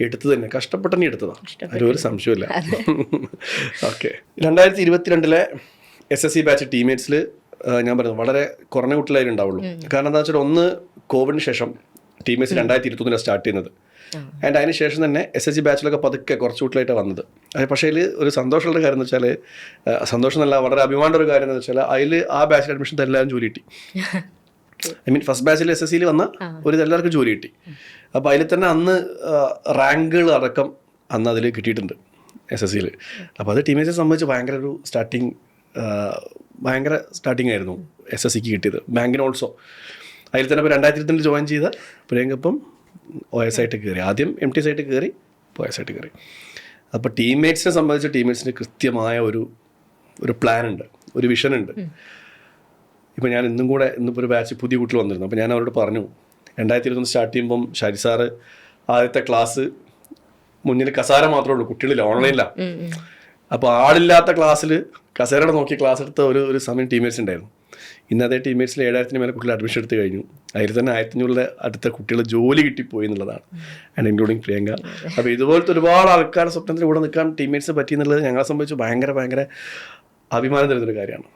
എടുത്തത് തന്നെ കഷ്ടപ്പെട്ട് തന്നെ എടുത്തതാണ്, അതിലൊരു സംശയമില്ല. ഓക്കെ, 2022 SSC ബാച്ച് ടീമേറ്റ്സിൽ ഞാൻ പറയുന്നത് വളരെ കുറഞ്ഞ കുട്ടികളായി ഉണ്ടാവുള്ളൂ. കാരണം എന്താ വെച്ചാൽ ഒന്ന് കോവിഡിന് ശേഷം ടീമേറ്റ്സ് 2021 സ്റ്റാർട്ട് ചെയ്യുന്നത്. ആൻഡ് അതിന് ശേഷം തന്നെ SSC ബാച്ചിലൊക്കെ പതുക്കെ കുറച്ച് കുട്ടികളായിട്ടാണ് വന്നത്. അത് പക്ഷേ അതിൽ ഒരു സന്തോഷമുള്ള കാര്യം എന്ന് വെച്ചാൽ, സന്തോഷം എന്നല്ല വളരെ അഭിമാനമുള്ള ഒരു കാര്യം എന്ന് വെച്ചാൽ, അതിൽ ആ ബാച്ചിൽ അഡ്മിഷൻ എല്ലാവരും ജോലി കിട്ടി. ഐ മീൻ ഫസ്റ്റ് ബാച്ചിൽ SSCയിൽ വന്ന ഒരു എല്ലാവർക്കും ജോലി കിട്ടി. അപ്പോൾ അതിൽ തന്നെ അന്ന് റാങ്കുകൾ അടക്കം അന്ന് അതിൽ കിട്ടിയിട്ടുണ്ട് SSCയിൽ. അപ്പോൾ അത് ടീമേഴ്സിനെ സംബന്ധിച്ച് ഭയങ്കര ഒരു ഭയങ്കര സ്റ്റാർട്ടിങ് ആയിരുന്നു SSCക്ക് കിട്ടിയത്. ബാങ്കിന് ഓൾസോ അതിൽ തന്നെ ഇപ്പോൾ 2022 ജോയിൻ ചെയ്ത പ്രിയങ്ക ഇപ്പം OS ആയിട്ട് കയറി. ആദ്യം MTS ആയിട്ട് കയറി, OS ആയിട്ട് കയറി. അപ്പോൾ ടീംമേറ്റ്സിനെ സംബന്ധിച്ച് ടീംമേറ്റ്സിന് കൃത്യമായ ഒരു പ്ലാൻ ഉണ്ട്, ഒരു വിഷൻ ഉണ്ട്. ഇപ്പോൾ ഞാൻ ഇന്നിപ്പോൾ ഒരു ബാച്ച് പുതിയ കുട്ടികൾ വന്നിരുന്നു. അപ്പോൾ ഞാൻ അവരോട് പറഞ്ഞു, 2021 സ്റ്റാർട്ട് ചെയ്യുമ്പം ഷാജി സാറ് ആദ്യത്തെ ക്ലാസ് മുന്നിൽ കസാര മാത്രമേ ഉള്ളൂ, കുട്ടികളില്ല, ഓൺലൈനിലാണ്. അപ്പോൾ ആളില്ലാത്ത ക്ലാസ്സിൽ കസേരയുടെ നോക്കി ക്ലാസ് എടുത്ത ഒരു സമയം ടീമേറ്റ്സ് ഉണ്ടായിരുന്നു. ഇന്ന് അതേ ടീമേറ്റ്സിൽ 7000 മേലെ കുട്ടികൾ അഡ്മിഷൻ എടുത്ത് കഴിഞ്ഞു. അതിൽ തന്നെ 1500 അടുത്ത കുട്ടികൾ ജോലി കിട്ടിപ്പോയി എന്നുള്ളതാണ്, ആൻഡ് ഇൻക്ലൂഡിങ് പ്രിയങ്ക. അപ്പോൾ ഇതുപോലത്തെ ഒരുപാട് ആൾക്കാരുടെ സ്വപ്നത്തിൽ കൂടെ നിൽക്കാൻ ടീമേറ്റ്സ് പറ്റി എന്നുള്ളത് ഞങ്ങളെ സംബന്ധിച്ച് ഭയങ്കര അഭിമാനം തരുന്നൊരു കാര്യമാണ്.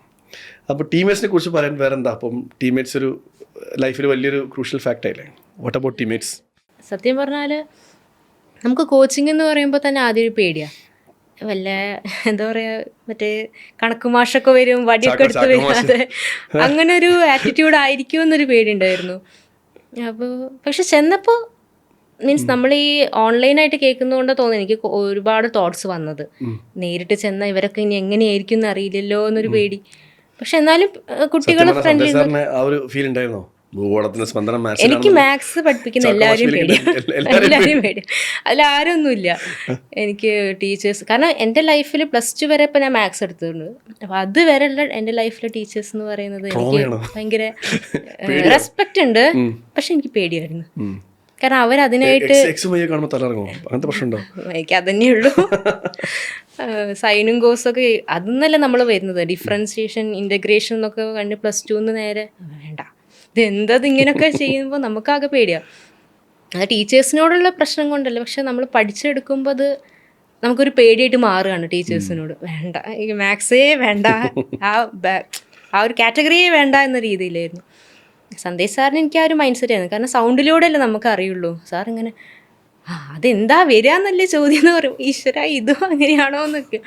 അപ്പോൾ ടീമേറ്റ്സിനെ കുറിച്ച് പറയാൻ വേറെ എന്താ? അപ്പം ടീമേറ്റ്സ് ഒരു ലൈഫിൽ വലിയൊരു ക്രൂഷ്യൽ ഫാക്റ്റ് ആയില്ലേ? What about teammates? സത്യം പറഞ്ഞാൽ നമുക്ക് കോച്ചിങ് എന്ന് പറയുമ്പോൾ തന്നെ ആദ്യം ഒരു പേടിയാണ്. വല്ല എന്താ പറയുക, മറ്റേ കണക്ക് മാഷൊക്കെ വരും, വടിയൊക്കെ എടുത്ത് വരും, അതെ, അങ്ങനെ ഒരു ആറ്റിറ്റ്യൂഡ് ആയിരിക്കും എന്നൊരു പേടിയുണ്ടായിരുന്നു. അപ്പോൾ പക്ഷെ ചെന്നപ്പോൾ മീൻസ് നമ്മൾ ഈ ഓൺലൈനായിട്ട് കേൾക്കുന്നതുകൊണ്ട് തോന്നുന്നു എനിക്ക് ഒരുപാട് തോട്ട്സ് വന്നത്. നേരിട്ട് ചെന്ന ഇവരൊക്കെ ഇനി എങ്ങനെയായിരിക്കും എന്ന് അറിയില്ലല്ലോ എന്നൊരു പേടി. പക്ഷെ എന്നാലും കുട്ടികൾ ഫ്രണ്ട്ലി. എനിക്ക് മാത്സ് പഠിപ്പിക്കുന്ന എല്ലാവരും പേടി, അതിലാരൊന്നുമില്ല എനിക്ക് ടീച്ചേഴ്സ്. കാരണം എൻ്റെ ലൈഫിൽ +2 വരെ ഇപ്പം ഞാൻ മാത്സ് എടുത്തിട്ടുണ്ട്. അപ്പം അത് വരെയുള്ള എൻ്റെ ലൈഫിലെ ടീച്ചേഴ്സ് എന്ന് പറയുന്നത് എനിക്ക് ഭയങ്കര റെസ്പെക്റ്റ് ഉണ്ട്. പക്ഷെ എനിക്ക് പേടിയായിരുന്നു, കാരണം അവരതിനായിട്ട് എനിക്ക് അതന്നെ ഉള്ളൂ. സൈനും കോഴ്സൊക്കെ അതിന്നല്ല നമ്മൾ വരുന്നത്, ഡിഫറൻസിയേഷൻ ഇൻ്റഗ്രേഷൻ എന്നൊക്കെ കണ്ട് +2 നേരെ വേണ്ട, ഇതെന്തത് ഇങ്ങനെയൊക്കെ ചെയ്യുമ്പോൾ നമുക്കാകെ പേടിയാണ്. അത് ടീച്ചേഴ്സിനോടുള്ള പ്രശ്നം കൊണ്ടല്ല, പക്ഷെ നമ്മൾ പഠിച്ചെടുക്കുമ്പോൾ അത് നമുക്കൊരു പേടിയായിട്ട് മാറുകയാണ് ടീച്ചേഴ്സിനോട്. വേണ്ട, ഈ മാത്സേ വേണ്ട, ആ ഒരു കാറ്റഗറിയേ വേണ്ട എന്ന രീതിയിലായിരുന്നു. സന്ദേശ് സാറിന് എനിക്ക് ആ ഒരു മൈൻഡ് സെറ്റ് ആയിരുന്നു. കാരണം സൗണ്ടിലൂടെ അല്ലേ നമുക്ക് അറിയുള്ളൂ. സാർ ഇങ്ങനെ അതെന്താ വരിക എന്നല്ലേ ചോദ്യം എന്ന് പറയും. ഈശ്വര, ഇതും അങ്ങനെയാണോ എന്നൊക്കെ.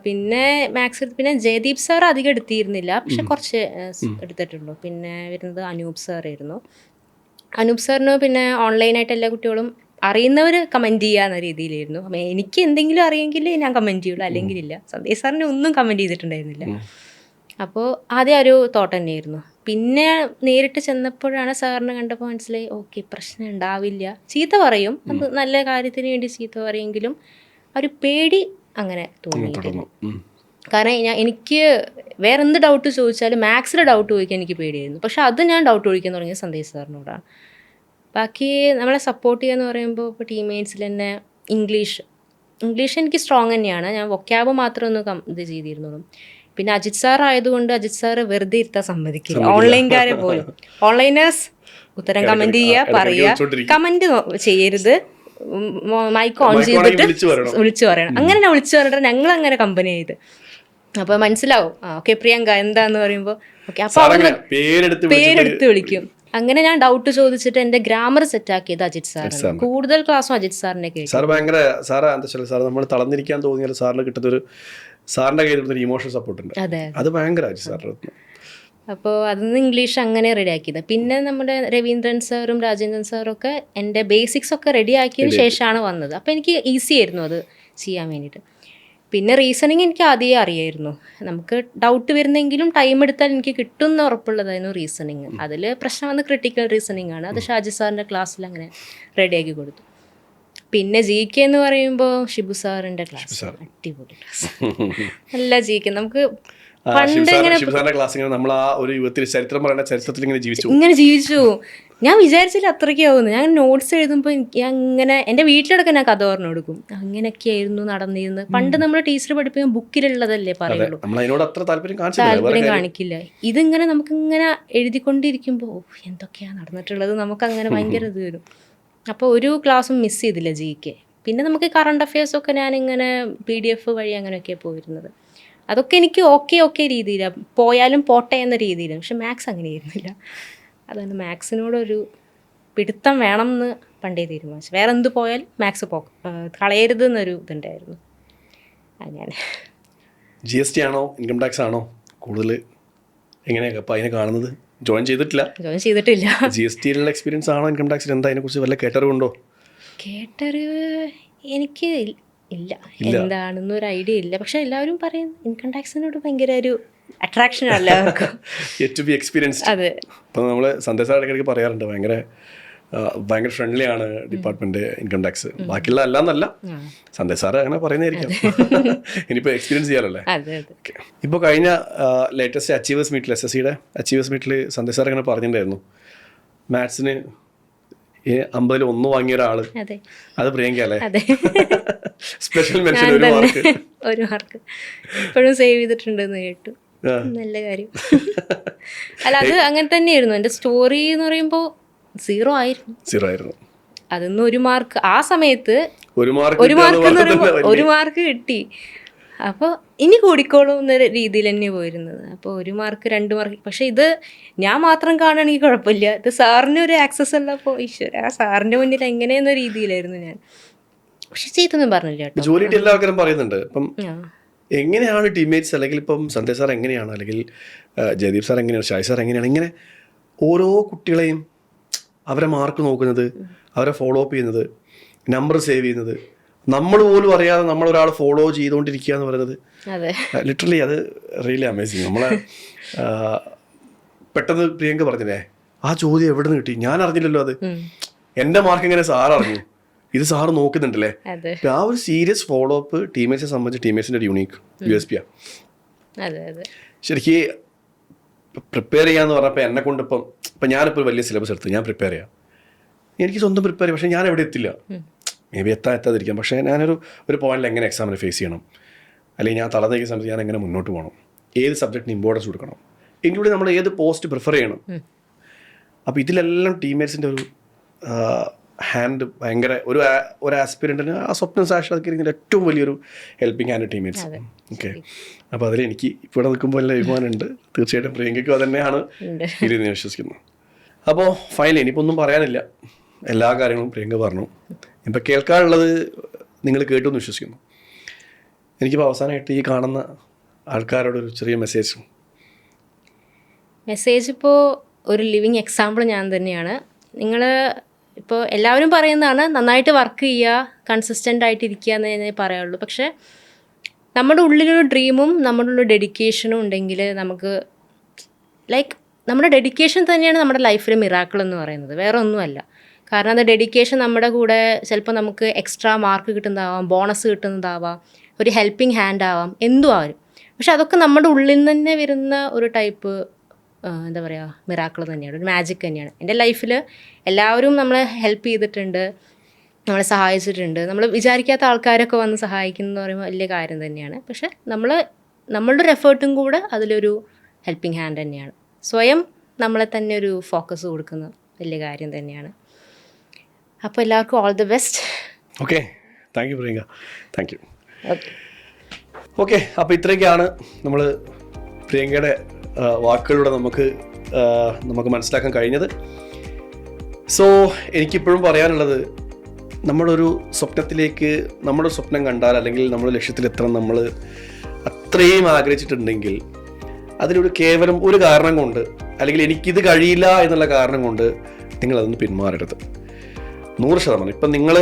പിന്നെ മാത്സ് പിന്നെ ജയദീപ് സാർ അധികം എടുത്തിരുന്നില്ല, പക്ഷെ കുറച്ച് എടുത്തിട്ടുള്ളൂ. പിന്നെ വരുന്നത് അനൂപ് സാറായിരുന്നു. അനൂപ് സാറിന് പിന്നെ ഓൺലൈനായിട്ട് എല്ലാ കുട്ടികളും അറിയുന്നവർ കമൻറ്റ് ചെയ്യുക എന്ന രീതിയിലായിരുന്നു. അപ്പം എനിക്ക് എന്തെങ്കിലും അറിയെങ്കിൽ ഞാൻ കമൻറ്റ് ചെയ്യുള്ളൂ, അല്ലെങ്കിൽ ഇല്ല. സന്ദേശ് സാറിന് ഒന്നും കമൻറ്റ് ചെയ്തിട്ടുണ്ടായിരുന്നില്ല. അപ്പോൾ ആദ്യം ഒരു തോട്ട് തന്നെയായിരുന്നു. പിന്നെ നേരിട്ട് ചെന്നപ്പോഴാണ് സാറിനെ കണ്ടപ്പോൾ മനസ്സിലായി, ഓക്കെ പ്രശ്നം ഉണ്ടാവില്ല. ചീത്ത പറയും, അത് നല്ല കാര്യത്തിന് വേണ്ടി ചീത്ത പറയുമെങ്കിലും ഒരു പേടി അങ്ങനെ തോന്നിയിട്ടില്ല. കാരണം എനിക്ക് വേറെ എന്ത് ഡൗട്ട് ചോദിച്ചാലും മാത്സിലെ ഡൗട്ട് ചോദിക്കാൻ എനിക്ക് പേടിയായിരുന്നു. പക്ഷെ അത് ഞാൻ ഡൗട്ട് ചോദിക്കാൻ തുടങ്ങിയത് സന്ദേശ് സാറിനോടാണ്. ബാക്കി നമ്മളെ സപ്പോർട്ട് ചെയ്യുക എന്ന് പറയുമ്പോൾ ഇപ്പോൾ ടീമേറ്റ്സിൽ തന്നെ ഇംഗ്ലീഷ് എനിക്ക് സ്ട്രോങ് തന്നെയാണ്. ഞാൻ വൊക്കാബ് മാത്രം ഒന്ന് ഇത് ചെയ്തിരുന്നുള്ളൂ. പിന്നെ അജിത് സാർ ആയതുകൊണ്ട് അജിത് സാർ വെറുതെ ഇരുത്താൻ സമ്മതിക്കില്ല. ഓൺലൈൻകാരെ പോലും ഓൺലൈനേഴ്സ് ഉത്തരം കമൻറ്റ് ചെയ്യുക, പറയുക, കമൻറ്റ് ചെയ്യരുത്, മൈക്ക് ഓൺ ചെയ്തിട്ട് വിളിച്ചു പറയണം. അങ്ങനെ ഞാൻ വിളിച്ചു പറഞ്ഞിട്ട് ഞങ്ങൾ അങ്ങനെ കമ്പനി ചെയ്ത്. അപ്പോൾ മനസ്സിലാവും, ഓക്കെ പ്രിയങ്ക എന്താന്ന് പറയുമ്പോൾ ഓക്കെ, അപ്പോൾ അവർ പേരെടുത്ത് വിളിക്കും. അങ്ങനെ ഞാൻ ഡൗട്ട് ചോദിച്ചിട്ട് എൻ്റെ ഗ്രാമർ സെറ്റാക്കിയത് അജിത് സാറാണ്. കൂടുതൽ ക്ലാസ്സും അജിത് സാറിനെ കേട്ടു. സാർ നമ്മൾ തളർന്നിരിക്കാൻ തോന്നിയാൽ സാറിന് കിട്ടുന്നൊരു സാറിൻ്റെ കയ്യിൽ ഇമോഷണൽ സപ്പോർട്ട് ഉണ്ട്. അത് ഭയങ്കര സാറിന്. അപ്പോൾ അതിന്ന് ഇംഗ്ലീഷ് അങ്ങനെ റെഡിയാക്കിയത്. പിന്നെ നമ്മുടെ രവീന്ദ്രൻ സാറും രാജേന്ദ്രൻ സാറും ഒക്കെ എൻ്റെ ബേസിക്സ് ഒക്കെ റെഡിയാക്കിയതിന് ശേഷമാണ് വന്നത്. അപ്പോൾ എനിക്ക് ഈസി ആയിരുന്നു അത് ചെയ്യാൻ വേണ്ടിയിട്ട്. പിന്നെ റീസണിങ് എനിക്ക് ആദ്യമേ അറിയായിരുന്നു. നമുക്ക് ഡൗട്ട് വരുന്നെങ്കിലും ടൈം എടുത്താൽ എനിക്ക് കിട്ടുമെന്ന് ഉറപ്പുള്ളതായിരുന്നു റീസണിങ്. അതിൽ പ്രശ്നം വന്ന് ക്രിട്ടിക്കൽ റീസണിങ് ആണ്. അത് ഷാജി സാറിൻ്റെ ക്ലാസ്സിൽ അങ്ങനെ റെഡിയാക്കി കൊടുത്തു. പിന്നെ GK എന്ന് പറയുമ്പോൾ ഷിബു സാറിൻ്റെ ക്ലാസ് അടിപൊളി ക്ലാസ്, നല്ല GK. നമുക്ക് പണ്ട് ഇങ്ങനെ ജീവിച്ചു. ഞാൻ വിചാരിച്ചില്ല അത്രയ്ക്ക് ആവുന്നു. ഞാൻ നോട്ട്സ് എഴുതുമ്പോൾ എനിക്ക് അങ്ങനെ എൻ്റെ വീട്ടിലടക്കം ഞാൻ കഥ പറഞ്ഞു കൊടുക്കും. അങ്ങനെയൊക്കെയായിരുന്നു നടന്നിരുന്നത്. പണ്ട് നമ്മൾ ടീച്ചർ പഠിപ്പിക്കാൻ ബുക്കിലുള്ളതല്ലേ പറയുള്ളൂ, താല്പര്യം കാണിക്കില്ല. ഇതിങ്ങനെ നമുക്കിങ്ങനെ എഴുതിക്കൊണ്ടിരിക്കുമ്പോൾ എന്തൊക്കെയാണ് നടന്നിട്ടുള്ളത് നമുക്കങ്ങനെ ഭയങ്കര ഇത് വരും. അപ്പോൾ ഒരു ക്ലാസ്സും മിസ് ചെയ്തില്ല GK. പിന്നെ നമുക്ക് കറണ്ട് അഫയേഴ്സൊക്കെ ഞാനിങ്ങനെ PDF വഴി അങ്ങനെയൊക്കെ പോയിരുന്നത്. അതൊക്കെ എനിക്ക് ഓക്കെ രീതിയിലാണ്, പോയാലും പോട്ടെ എന്ന രീതിയിലാണ്. പക്ഷെ മാത്സ് അങ്ങനെ ആയിരുന്നില്ല. അതുകൊണ്ട് മാത്സിനോടൊരു പിടുത്തം വേണം എന്ന് പണ്ടേ തീരുമാനിച്ചു. വേറെ എന്ത് പോയാലും മാത്സ് കളയരുത് എന്നൊരു ഇതുണ്ടായിരുന്നു. അങ്ങനെ GST ആണോ ഇൻകം ടാക്സ് ആണോ കൂടുതൽ എങ്ങനെയാണ് അപ്പോൾ അതിനെ കാണുന്നത്? ജോയിൻ ചെയ്തിട്ടില്ല. GSTയിലുള്ള എക്സ്പീരിയൻസ് ആണോ ഇൻകം ടാക്സിൽ? എന്താ അതിനെക്കുറിച്ച് വല്ല കേട്ടറിവുണ്ടോ? കേട്ടറിവ് എനിക്ക് ഇല്ല, എന്താണെന്നൊരു ഐഡിയ ഇല്ല. പക്ഷെ എല്ലാവരും പറയും ഇൻകം ടാക്സിനോട് ഭയങ്കര ഒരു അട്രാക്ഷൻ അല്ല എല്ലാവർക്കും. അതെ. അപ്പോൾ നമ്മൾ സന്ദേശം ഇടയ്ക്കിടയ്ക്ക് പറയാറുണ്ട്, ഭയങ്കര ഫ്രണ്ട്ലി ആണ് ഡിപ്പാർട്ട്മെന്റ് ഇൻകം ടാക്സ്. ബാക്കിയുള്ള അല്ലാന്നല്ല, സന്ദേശ് സാറ് അങ്ങനെ പറയുന്നതായിരിക്കും. ഇനിയിപ്പോൾ എക്സ്പീരിയൻസ് ചെയ്യാറല്ലേ. ഇപ്പോൾ കഴിഞ്ഞ ലേറ്റസ്റ്റ് അച്ചീവേഴ്സ് മീറ്റിൽ, SSCയുടെ അച്ചീവേഴ്സ് മീറ്റിൽ സന്ദേശ് സാർ അങ്ങനെ പറഞ്ഞിട്ടുണ്ടായിരുന്നു, മാത്സിന് 50-ൽ 1 വാങ്ങിയ ഒരാള്, അത് പ്രിയങ്ക അല്ലേ? സ്പെഷ്യൽ മെൻഷൻ, ഒരു മാർക്ക് ഇപ്പോഴും സേവ് ചെയ്തിട്ടുണ്ടെന്ന് കേട്ടു. നല്ല കാര്യം. അല്ല, അത് അങ്ങനെ തന്നെയായിരുന്നു. എൻ്റെ സ്റ്റോറി എന്ന് പറയുമ്പോൾ 0 ആയിരുന്നു. അതിന്ന് 1 മാർക്ക്, ആ സമയത്ത് 1 മാർക്ക് കിട്ടി. അപ്പോൾ ഇനി കൂടിക്കോളും എന്ന രീതിയിൽ തന്നെ പോയിരുന്നത്. അപ്പോൾ 1 മാർക്ക് 2 മാർക്ക്. പക്ഷെ ഇത് ഞാൻ മാത്രം കാണുകയാണെങ്കിൽ കുഴപ്പമില്ല, ഇത് സാറിന് ഒരു ആക്സസ് ഉള്ളപ്പോൾ ഈശ്വര, ആ സാറിൻ്റെ മുന്നിൽ എങ്ങനെയെന്ന രീതിയിലായിരുന്നു ഞാൻ. പക്ഷെ ചെയ്തൊന്നും പറഞ്ഞില്ല കേട്ടോ. ജോലിയിട്ട് എല്ലാ ആൾക്കാരും പറയുന്നുണ്ട്. ഇപ്പം എങ്ങനെയാണ് ടീംമേറ്റ്സ്, അല്ലെങ്കിൽ ഇപ്പം സന്ദേശ് സാർ എങ്ങനെയാണ്, അല്ലെങ്കിൽ ജയദീപ് സാർ എങ്ങനെയാണ്, ഷായ് സാർ എങ്ങനെയാണ്, ഇങ്ങനെ ഓരോ കുട്ടികളെയും അവരെ മാർക്ക് നോക്കുന്നത്, അവരെ ഫോളോ അപ്പ് ചെയ്യുന്നത്, നമ്പർ സേവ് ചെയ്യുന്നത്, നമ്മൾ പോലും അറിയാതെ നമ്മളൊരാൾ ഫോളോ ചെയ്തുകൊണ്ടിരിക്കുക എന്ന് പറയുന്നത് ലിറ്ററലി അത് റിയലി അമേസിങ്. നമ്മളെ പെട്ടെന്ന് പ്രിയങ്ക പറഞ്ഞില്ലേ, ആ ചോദ്യം എവിടെ നിന്ന് കിട്ടി, ഞാൻ അറിഞ്ഞില്ലല്ലോ, അത് എൻ്റെ മാർക്ക് എങ്ങനെ സാർ അറിഞ്ഞു, ഇത് സാറ് നോക്കുന്നുണ്ടല്ലേ. ആ ഒരു സീരിയസ് ഫോളോ അപ്പ് ടീമേറ്റ്സിനെ സംബന്ധിച്ച് ടീമേറ്റ്സിൻ്റെ ഒരു യുണീക്ക് USP ആണ്. ശരിക്കും പ്രിപ്പയർ ചെയ്യാന്ന് പറഞ്ഞപ്പോൾ എന്നെ കൊണ്ട് ഇപ്പം ഞാനിപ്പോൾ വലിയ സിലബസ് എടുത്ത് ഞാൻ പ്രിപ്പയർ ചെയ്യാം, എനിക്ക് സ്വന്തം പ്രിപ്പയർ ചെയ്യാം, പക്ഷേ ഞാൻ എവിടെ എത്തില്ല. മേ ബി എത്താതിരിക്കാം, പക്ഷേ ഞാനൊരു പോയിന്റിൽ എങ്ങനെ എക്സാമിനെ ഫേസ് ചെയ്യണം, അല്ലെങ്കിൽ ഞാൻ തളർന്നിരിക്കുന്ന സമയത്ത് ഞാൻ എങ്ങനെ മുന്നോട്ട് പോകണം, ഏത് സബ്ജക്റ്റിന് ഇമ്പോർട്ടൻസ് കൊടുക്കണം, ഇൻക്ലൂഡിങ് നമ്മൾ ഏത് പോസ്റ്റ് പ്രിഫർ ചെയ്യണം. അപ്പോൾ ഇതിലെല്ലാം ടീമേറ്റ്സിൻ്റെ ഒരു ഹാൻഡ് ഭയങ്കര ഒരു ആസ്പിരൻറ്റിന് ആ സ്വപ്നം സാക്ഷാത്കരിക്കുന്ന ഏറ്റവും വലിയൊരു ഹെൽപ്പിംഗ് ഹാൻഡ് ടീമേറ്റ്സ്. ഓക്കെ, അപ്പോൾ അതിൽ എനിക്ക് ഇപ്പോൾ നിൽക്കുമ്പോൾ എല്ലാം അഭിമാനമുണ്ട്. തീർച്ചയായിട്ടും പ്രിയങ്കയ്ക്കും അത് തന്നെയാണ് ഇരുന്ന് വിശ്വസിക്കുന്നത്. അപ്പോൾ ഫൈനലി ഇനിയിപ്പോൾ ഒന്നും പറയാനില്ല, എല്ലാ കാര്യങ്ങളും പ്രിയങ്ക പറഞ്ഞു. ഇപ്പം കേൾക്കാനുള്ളത് നിങ്ങൾ കേട്ടു എന്ന് വിശ്വസിക്കുന്നു. എനിക്കിപ്പോൾ അവസാനമായിട്ട് ഈ കാണുന്ന ആൾക്കാരോടൊരു ചെറിയ മെസ്സേജ് ഇപ്പോൾ ഒരു ലിവിങ് എക്സാമ്പിൾ ഞാൻ തന്നെയാണ്. നിങ്ങൾ ഇപ്പോൾ എല്ലാവരും പറയുന്നതാണ് നന്നായിട്ട് വർക്ക് ചെയ്യുക, കൺസിസ്റ്റൻ്റ് ആയിട്ട് ഇരിക്കുക എന്നേ പറയുള്ളൂ. പക്ഷേ നമ്മുടെ ഉള്ളിലൊരു ഡ്രീമും നമ്മുടെ ഉള്ളിൽ ഡെഡിക്കേഷനും ഉണ്ടെങ്കിൽ നമുക്ക് നമ്മുടെ ഡെഡിക്കേഷൻ തന്നെയാണ് നമ്മുടെ ലൈഫിലെ മിറാക്കിൾ എന്ന് പറയുന്നത്, വേറെ ഒന്നുമല്ല. കാരണം അത് ഡെഡിക്കേഷൻ നമ്മുടെ കൂടെ ചിലപ്പോൾ നമുക്ക് എക്സ്ട്രാ മാർക്ക് കിട്ടുന്നതാവാം, ബോണസ് കിട്ടുന്നതാവാം, ഒരു ഹെൽപ്പിംഗ് ഹാൻഡ് ആവാം, എന്തും ആവും. പക്ഷെ അതൊക്കെ നമ്മുടെ ഉള്ളിൽ നിന്ന് തന്നെ വരുന്ന ഒരു ടൈപ്പ് എന്താ പറയുക മിറാക്കിൾ തന്നെയാണ്, ഒരു മാജിക് തന്നെയാണ്. എൻ്റെ ലൈഫിൽ എല്ലാവരും നമ്മളെ ഹെൽപ്പ് ചെയ്തിട്ടുണ്ട്, നമ്മളെ സഹായിച്ചിട്ടുണ്ട്. നമ്മൾ വിചാരിക്കാത്ത ആൾക്കാരൊക്കെ വന്ന് സഹായിക്കുന്നു പറയുമ്പോൾ വലിയ കാര്യം തന്നെയാണ്. പക്ഷെ നമ്മളുടെ ഒരു എഫേർട്ടും കൂടെ അതിലൊരു ഹെൽപ്പിംഗ് ഹാൻഡ് തന്നെയാണ്. സ്വയം നമ്മളെ തന്നെ ഒരു ഫോക്കസ് കൊടുക്കുന്ന വലിയ കാര്യം തന്നെയാണ്. അപ്പോൾ എല്ലാവർക്കും all the best. Okay, thank you Priyanka, thank you. Okay, അപ്പോൾ ഇത്രയൊക്കെയാണ് നമ്മൾ പ്രിയങ്കയുടെ വാക്കുകളിലൂടെ നമുക്ക് മനസ്സിലാക്കാൻ കഴിഞ്ഞത്. സോ എനിക്കിപ്പോഴും പറയാനുള്ളത്, നമ്മളൊരു സ്വപ്നത്തിലേക്ക് നമ്മുടെ സ്വപ്നം കണ്ടാൽ, അല്ലെങ്കിൽ നമ്മുടെ ലക്ഷ്യത്തിലെത്തണം നമ്മൾ അത്രയും ആഗ്രഹിച്ചിട്ടുണ്ടെങ്കിൽ, അതിലൊരു കേവലം ഒരു കാരണം കൊണ്ട്, അല്ലെങ്കിൽ എനിക്കിത് കഴിയില്ല എന്നുള്ള കാരണം കൊണ്ട് നിങ്ങളതൊന്ന് പിന്മാറരുത്. 100%. ഇപ്പം നിങ്ങൾ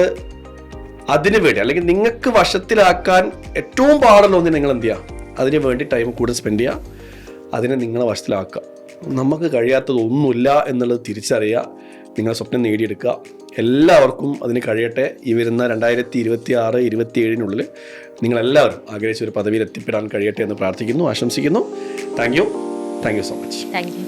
അതിന് വേണ്ടി, അല്ലെങ്കിൽ നിങ്ങൾക്ക് വശത്തിലാക്കാൻ ഏറ്റവും പാടുള്ള ഒന്നിന് നിങ്ങൾ എന്ത് ചെയ്യുക, അതിന് വേണ്ടി ടൈം കൂടുതൽ സ്പെൻഡ് ചെയ്യുക, അതിനെ നിങ്ങളെ വശത്തിലാക്കുക. നമുക്ക് കഴിയാത്തതൊന്നുമില്ല എന്നുള്ളത് തിരിച്ചറിയുക, നിങ്ങളുടെ സ്വപ്നം നേടിയെടുക്കുക. എല്ലാവർക്കും അതിന് കഴിയട്ടെ. ഈ വരുന്ന 2026-27 നിങ്ങളെല്ലാവരും ആഗ്രഹിച്ച ഒരു പദവിയിൽ എത്തിപ്പെടാൻ കഴിയട്ടെ എന്ന് പ്രാർത്ഥിക്കുന്നു, ആശംസിക്കുന്നു. Thank you so much. Thank you.